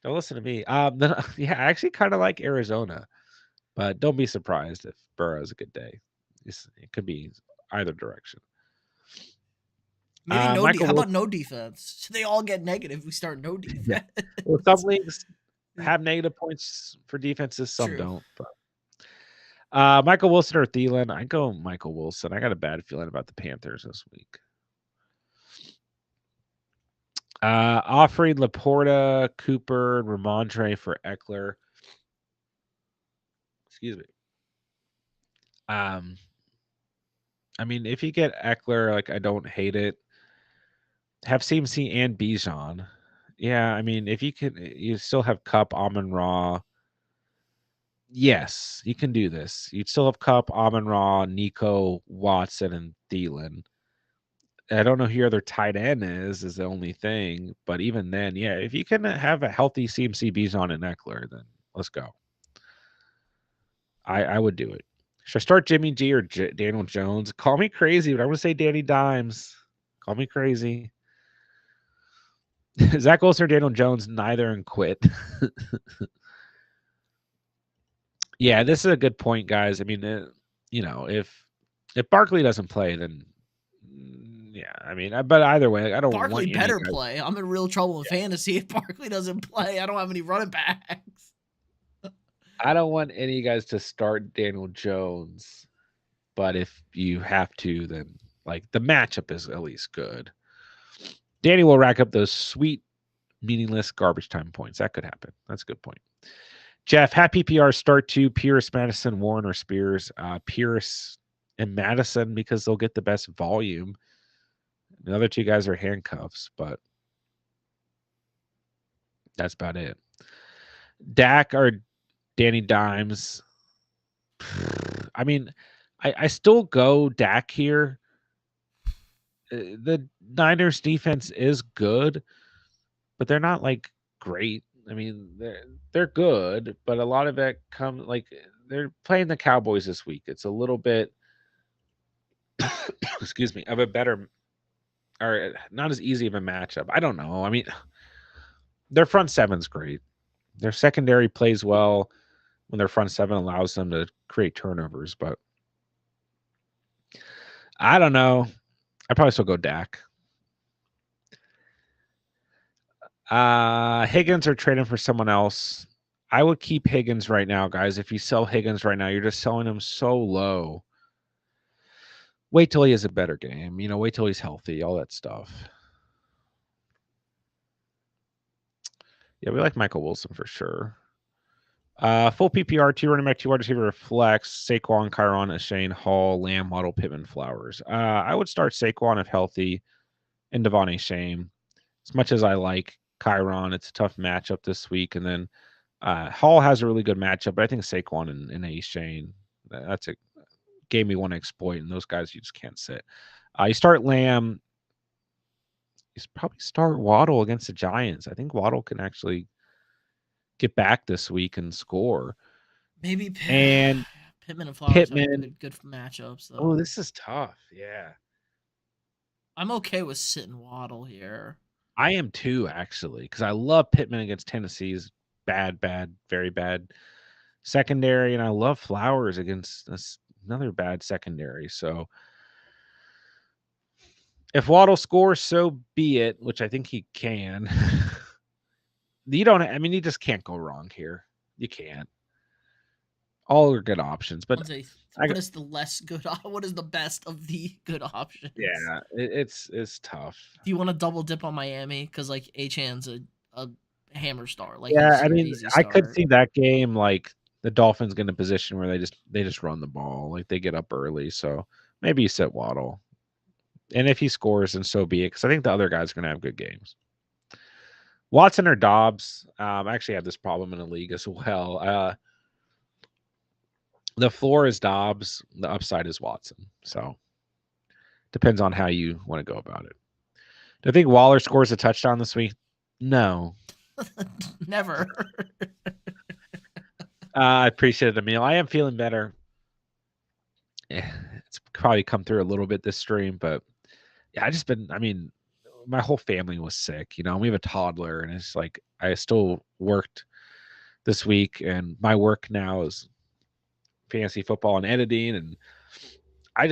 don't listen to me. Then, yeah, I actually kind of like Arizona, but don't be surprised if Burrow has a good day. It could be either direction. Maybe no. Michael How about Wilson. no defense? Should they all get negative? We start no Yeah. defense. Well, some leagues have negative points for defenses, some True. don't. But Michael Wilson or Thielen? I go Michael Wilson. I got a bad feeling about the Panthers this week. Offering Laporta, Cooper, and Ramondre for Eckler. Excuse me. I mean, if you get Eckler, like I don't hate it. Have CMC and Bijan. Yeah, I mean, if you can, you still have Cup, Amon Ra. Yes, you can do this. You'd still have Cup, Amon Ra, Nico, Watson, and Thielen. I don't know who your other tight end is the only thing. But even then, yeah, if you can have a healthy CMC Bijan and Eckler, then let's go. I would do it. Should I start Jimmy G or Daniel Jones? Call me crazy, but I'm going to say Danny Dimes. Call me crazy. Zach Wilson or Daniel Jones, neither and quit. Yeah, this is a good point, guys. I mean, if Barkley doesn't play, then yeah, I mean, but either way, like, I don't Barkley want any better guys. play. I'm in real trouble in Yeah, fantasy if Barkley doesn't play. I don't have any running backs. I don't want any guys to start Daniel Jones, but if you have to, then like the matchup is at least good. Danny will rack up those sweet, meaningless garbage time points. That could happen. That's a good point. Jeff, happy PR start to Pierce, Madison, Warren, or Spears. Pierce and Madison because they'll get the best volume. The other two guys are handcuffs, but that's about it. Dak or Danny Dimes. I mean, I still go Dak here. The Niners defense is good, but they're not like great. I mean, they're good, but a lot of it comes like they're playing the Cowboys this week. It's a little bit, excuse me, of a better or not as easy of a matchup. I don't know. I mean, their front seven's great. Their secondary plays well when their front seven allows them to create turnovers, but I don't know. I probably still go Dak. Higgins are trading for someone else. I would keep Higgins right now, guys. If you sell Higgins right now, you're just selling him so low. Wait till he has a better game. Wait till he's healthy, all that stuff. Yeah, we like Michael Wilson for sure. Full PPR, 2 running back, 2 wide receiver, flex, Saquon, Kyron, Shane, Hall, Lamb, Waddle, Pittman, Flowers. I would start Saquon if healthy and Devon Shane. As much as I like Kyron, it's a tough matchup this week. And then Hall has a really good matchup, but I think Saquon and A. Shane, that's a game we want to exploit, and those guys you just can't sit. You start Lamb. You probably start Waddle against the Giants. I think Waddle can actually get back this week and score. Maybe And Pittman and Flowers have Pittman. good matchups Oh, though. this is tough. Yeah. I'm okay with sitting Waddle here. I am too, actually, because I love Pittman against Tennessee's bad, very bad secondary, and I love Flowers against another bad secondary. So if Waddle scores, so be it, which I think he can. You just can't go wrong here. You can't. All are good options, but What is the less good? What is the best of the good options? yeah, it's tough. Do you want to double dip on Miami because like Achan's a hammer star? Like Yeah, he's I an mean, easy I could start. see that game like the Dolphins get in a position where they just run the ball, like they get up early. So maybe you set Waddle. And if he scores, then so be it. Because I think the other guy's going to have good games. Watson or Dobbs. I actually have this problem in the league as well. The floor is Dobbs. The upside is Watson. So depends on how you want to go about it. Do I think Waller scores a touchdown this week? No. Never. I appreciate it, Emil. I am feeling better. It's probably come through a little bit this stream, but yeah, I mean, my whole family was sick. We have a toddler, and it's like I still worked this week, and my work now is fantasy football and editing. And I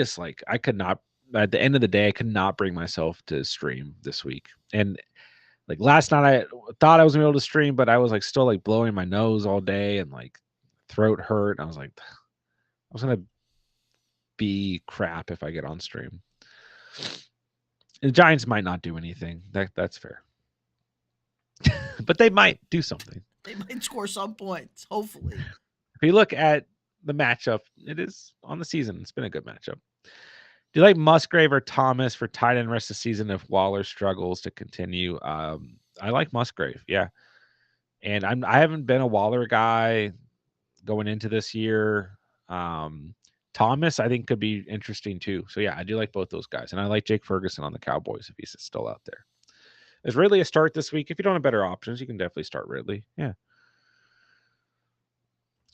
could not, at the end of the day, I could not bring myself to stream this week. And like last night, I thought I was gonna be able to stream, but I was like still like blowing my nose all day and like throat hurt. And I was like, I was gonna be crap if I get on stream. The Giants might not do anything. That's fair. But they might do something. They might score some points, hopefully. If you look at the matchup, it is on the season. It's been a good matchup. Do you like Musgrave or Thomas for tight end rest of the season if Waller struggles to continue? I like Musgrave, yeah. And I haven't been a Waller guy going into this year. Thomas, I think, could be interesting too. So yeah, I do like both those guys, and I like Jake Ferguson on the Cowboys if he's still out there. Is Ridley a start this week? If you don't have better options, you can definitely start Ridley. Yeah.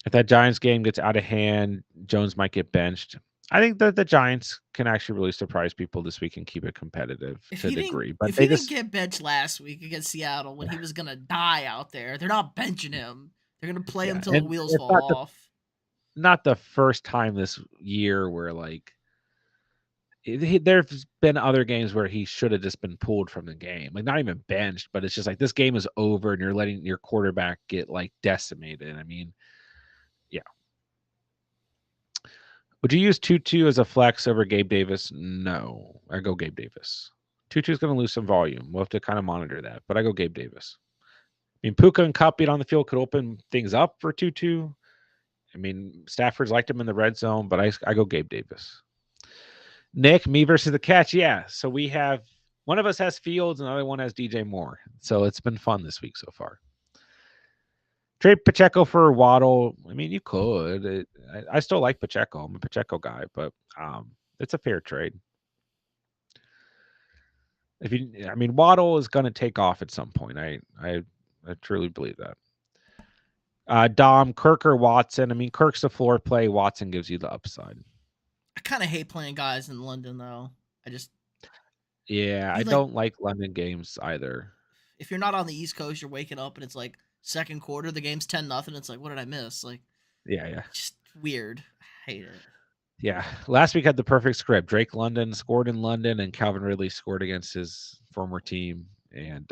If that Giants game gets out of hand, Jones might get benched. I think that the Giants can actually really surprise people this week and keep it competitive to a degree. But If they he didn't just, get benched last week against Seattle when he was gonna die out there, they're not benching him. They're gonna play him yeah, till the and wheels it's fall off. not the first time this year where like there's been other games where he should have just been pulled from the game, like not even benched, but it's just like this game is over and you're letting your quarterback get like decimated. I mean, yeah. Would you use Tutu as a flex over Gabe Davis? No, I go Gabe Davis. Tutu is going to lose some volume. We'll have to kind of monitor that, but I go Gabe Davis. I mean, Puka and Cup being on the field could open things up for Tutu. I mean, Stafford's liked him in the red zone, but I go Gabe Davis. Nick, me versus the catch. Yeah. So we have one of us has Fields and the other one has DJ Moore. So it's been fun this week so far. Trade Pacheco for Waddle. I mean, you could. I still like Pacheco. I'm a Pacheco guy, but it's a fair trade. I mean, Waddle is going to take off at some point. I truly believe that. Dom, Kirk or Watson. I mean, Kirk's the floor play. Watson gives you the upside. I kind of hate playing guys in London though. I just Yeah, I you like don't like London games either. if you're not on the East Coast, you're waking up and it's like second quarter, the game's 10-0. It's like, what did I miss? Like, Yeah. just weird. I hate it. Yeah. Last week had the perfect script. Drake London scored in London and Calvin Ridley scored against his former team. And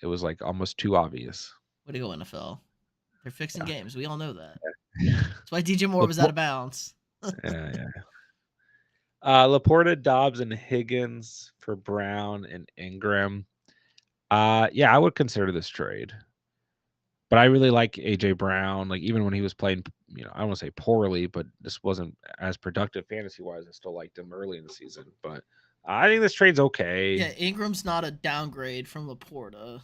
it was like almost too obvious. Way to go, NFL. They're fixing Yeah. games. We all know that. Yeah. That's why DJ Moore was out of bounds. Yeah. Laporta, Dobbs, and Higgins for Brown and Ingram. Yeah, I would consider this trade. But I really like AJ Brown. Like even when he was playing, I don't want to say poorly, but this wasn't as productive fantasy wise. I still liked him early in the season. But I think this trade's okay. Yeah, Ingram's not a downgrade from Laporta.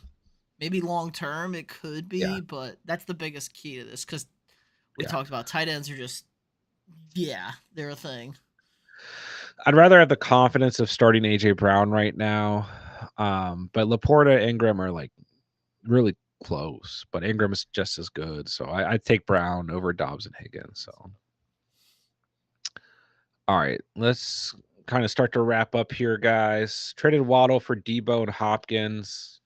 Maybe long term it could Yeah, be, but that's the biggest key to this because we yeah. talked about tight ends are just they're a thing. I'd rather have the confidence of starting AJ Brown right now. But Laporta, Ingram are like really close, but Ingram is just as good. So I'd take Brown over Dobbs and Higgins. So all right, let's kind of start to wrap up here, guys. Traded Waddle for Debo and Hopkins.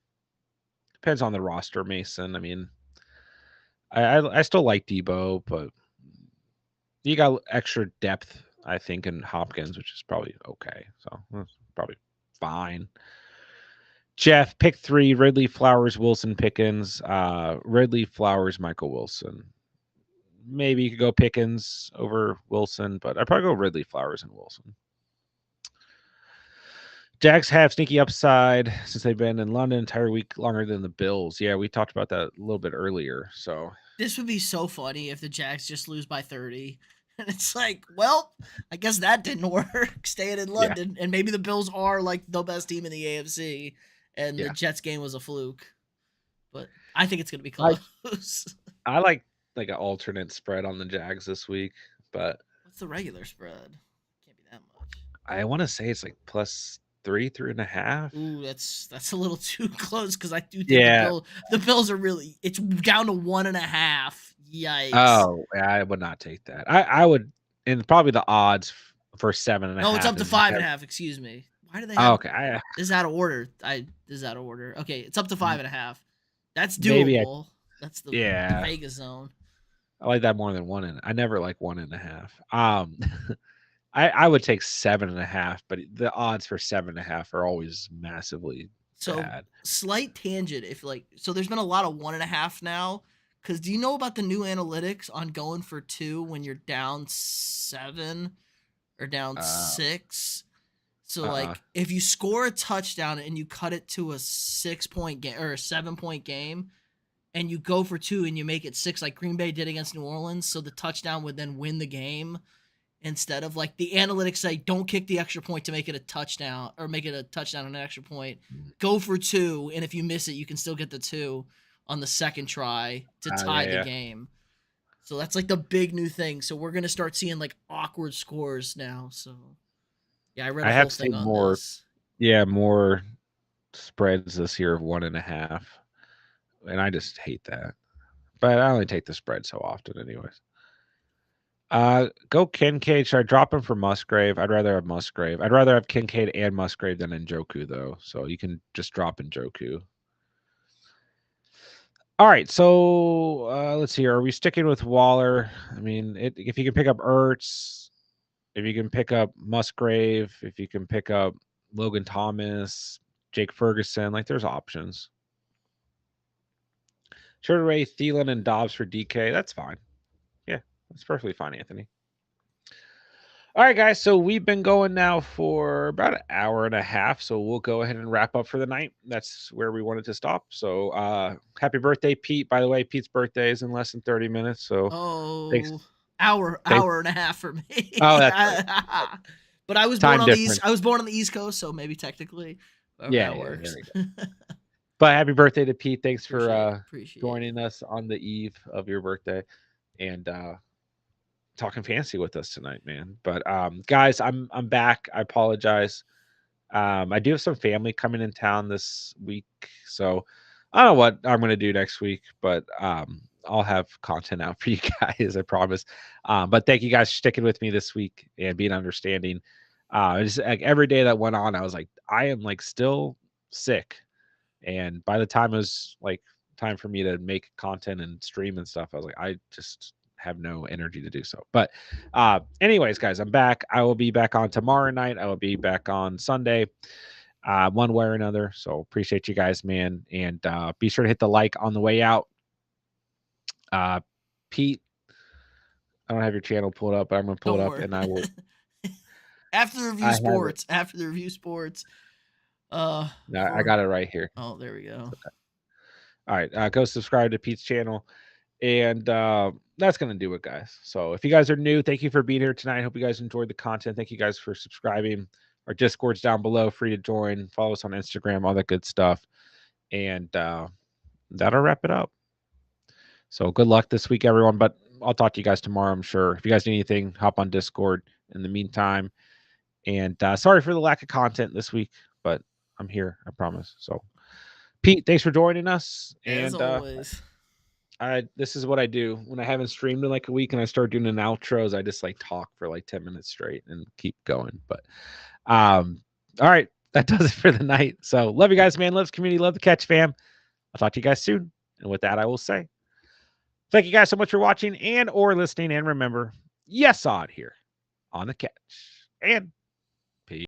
Depends on the roster, Mason. I mean, I still like Debo, but you got extra depth, I think, in Hopkins, which is probably okay. So that's probably fine. Jeff, pick 3, Ridley, Flowers, Wilson, Pickens. Ridley, Flowers, Michael Wilson. Maybe you could go Pickens over Wilson, but I'd probably go Ridley, Flowers, and Wilson. Jags have sneaky upside since they've been in London entire week longer than the Bills. Yeah, we talked about that a little bit earlier. So This would be so funny if the Jags just lose by 30. And it's like, well, I guess that didn't work. Staying in Yeah, London, and maybe the Bills are like the best team in the AFC, and the yeah. Jets game was a fluke. But I think it's gonna be I close. I like an alternate spread on the Jags this week, but What's the regular spread? Can't be that much. I want to say it's like plus 3.5. Ooh, that's a little too close because I do think Yeah. the Bills are really it's down to 1.5. Yikes. Oh, yeah, I would not take that. I would, and probably the odds for seven and a No, it's up half to is five and never. a half. Excuse me. Why do they Oh, have okay, this is out of order? This is out of order. Okay, it's up to 5.5. That's maybe doable. That's the yeah, Vegas zone. I like that more than one. And I never like 1.5. I would take 7.5, but the odds for 7.5 are always massively So bad. slight tangent. If like so, there's been a lot of 1.5 now. Because do you know about the new analytics on going for two when you're down 7 or down Uh, 6? So uh-uh. like if you score a touchdown and you cut it to a 6 point game or a 7 point game, and you go for two and you make it 6 like Green Bay did against New Orleans, so the touchdown would then win the game instead of like the analytics say don't kick the extra point to make it a touchdown or make it a touchdown on an extra point. Go for two, and if you miss it, you can still get the two on the second try to tie Yeah, the yeah. game. So that's like the big new thing. So we're gonna start seeing like awkward scores now. So yeah, I read a I have whole thing seen on more, this. yeah, more spreads this year of 1.5, and I just hate that. But I only take the spread so often, anyways. Go Kincaid. Should I drop him for Musgrave? I'd rather have Musgrave. I'd rather have Kincaid and Musgrave than Njoku, though. So you can just drop Njoku. All right. So let's see. Are we sticking with Waller? I mean, if you can pick up Ertz, if you can pick up Musgrave, if you can pick up Logan Thomas, Jake Ferguson, like there's options. Ray, Thielen, and Dobbs for DK. That's fine. Yeah, that's perfectly fine, Anthony. All right, guys. So we've been going now for about an hour and a half. So we'll go ahead and wrap up for the night. That's where we wanted to stop. So happy birthday, Pete. By the way, Pete's birthday is in less than 30 minutes. So thanks. Oh, Thanks. hour and a half for Oh, me. that's right. But I was born Time on the east. difference. I was born on the East Coast, so maybe technically, however Yeah, that yeah, there works. we go. But happy birthday to Pete. Thanks for Appreciate it. joining us on the eve of your birthday and talking fancy with us tonight, man. But guys, I'm back. I apologize. I do have some family coming in town this week, so I don't know what I'm gonna do next week, but I'll have content out for you guys, I promise. But thank you guys for sticking with me this week and being understanding. Just like every day that went on, I was like, I am like still sick, and by the time it was like time for me to make content and stream and stuff, I was like, I just have no energy to do so. But anyways, guys, I'm back. I will be back on tomorrow night. I will be back on Sunday, one way or another. So appreciate you guys, man. And be sure to hit the like on the way out. Pete, I don't have your channel pulled up, but I'm gonna pull it Don't up worry. and I will. After the review I have it. sports. After the review sports. No, I For got it right here. oh, there we go. All right, go subscribe to Pete's channel. And that's going to do it, guys. So if you guys are new, thank you for being here tonight. I hope you guys enjoyed the content. Thank you guys for subscribing. Our Discord's down below, free to join. Follow us on Instagram, all that good stuff. And that'll wrap it up. So good luck this week, everyone. But I'll talk to you guys tomorrow, I'm sure. If you guys need anything, hop on Discord in the meantime. And sorry for the lack of content this week, but I'm here, I promise. So, Pete, thanks for joining us. As And always. this is what I do when I haven't streamed in like a week and I start doing an outros. I just like talk for like 10 minutes straight and keep going. But all right, that does it for the night. So love you guys, man. Love the community, love the catch fam. I'll talk to you guys soon. And with that, I will say thank you guys so much for watching and or listening. And remember, yes, odd here on the catch. And